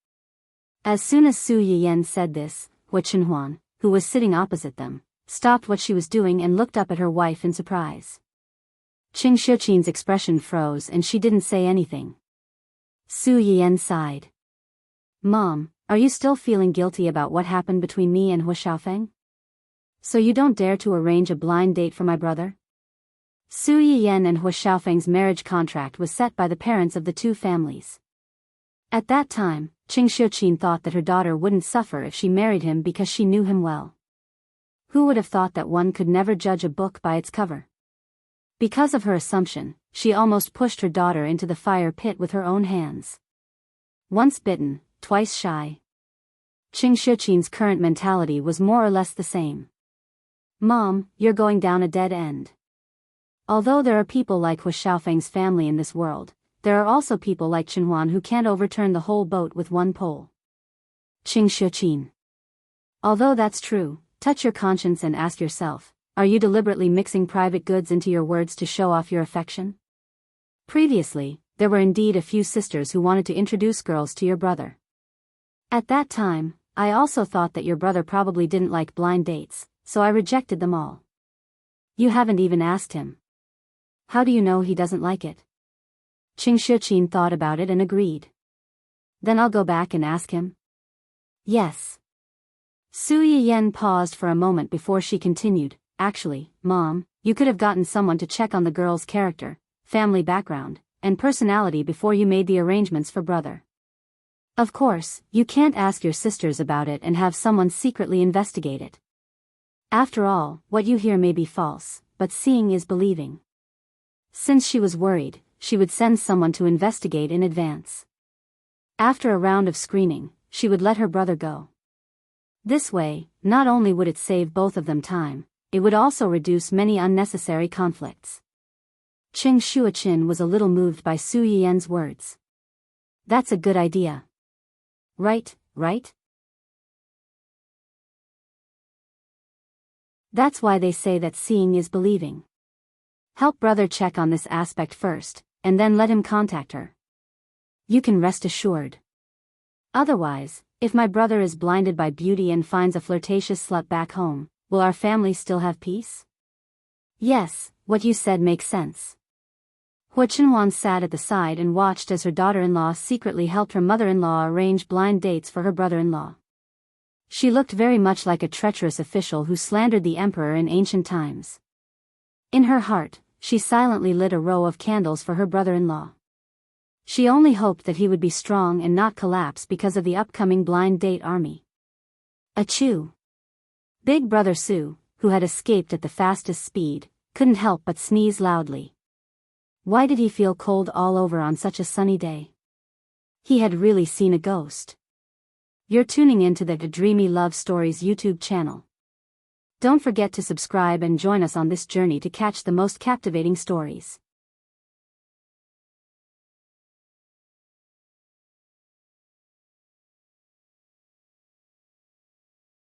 As soon as Su Yiyan said this, Hua Chenhuan, who was sitting opposite them, stopped what she was doing and looked up at her wife in surprise. Qing Shuqin's expression froze and she didn't say anything. Su Yiyan sighed. Mom, are you still feeling guilty about what happened between me and Hua Xiaofeng? So you don't dare to arrange a blind date for my brother? Su Yiyan and Hua Xiaofeng's marriage contract was set by the parents of the two families. At that time, Qing Xiuqin thought that her daughter wouldn't suffer if she married him because she knew him well. Who would have thought that one could never judge a book by its cover? Because of her assumption, she almost pushed her daughter into the fire pit with her own hands. Once bitten, twice shy. Qing Xiuqin's current mentality was more or less the same. Mom, you're going down a dead end. Although there are people like Hua Xiaofeng's family in this world, there are also people like Qinhuan who can't overturn the whole boat with one pole. Qing Xiuqin. Although that's true, touch your conscience and ask yourself, are you deliberately mixing private goods into your words to show off your affection? Previously, there were indeed a few sisters who wanted to introduce girls to your brother. At that time, I also thought that your brother probably didn't like blind dates, so I rejected them all. You haven't even asked him. How do you know he doesn't like it? Qing Xiuqin thought about it and agreed. Then I'll go back and ask him. Yes. Su Yiyan paused for a moment before she continued, actually, Mom, you could have gotten someone to check on the girl's character, family background, and personality before you made the arrangements for brother. Of course, you can't ask your sisters about it and have someone secretly investigate it. After all, what you hear may be false, but seeing is believing. Since she was worried, she would send someone to investigate in advance. After a round of screening, she would let her brother go. This way, not only would it save both of them time, it would also reduce many unnecessary conflicts. Qing Xiuqin was a little moved by Su Yiyan's words. That's a good idea. Right? That's why they say that seeing is believing. Help brother check on this aspect first, and then let him contact her. You can rest assured. Otherwise, if my brother is blinded by beauty and finds a flirtatious slut back home, will our family still have peace? Yes, what you said makes sense. Hua Qinhuan sat at the side and watched as her daughter-in-law secretly helped her mother-in-law arrange blind dates for her brother-in-law. She looked very much like a treacherous official who slandered the emperor in ancient times. In her heart, she silently lit a row of candles for her brother-in-law. She only hoped that he would be strong and not collapse because of the upcoming blind date army. Achoo! Big brother Su, who had escaped at the fastest speed, couldn't help but sneeze loudly. Why did he feel cold all over on such a sunny day? He had really seen a ghost. You're tuning into the Dreamy Love Stories YouTube channel. Don't forget to subscribe and join us on this journey to catch the most captivating stories.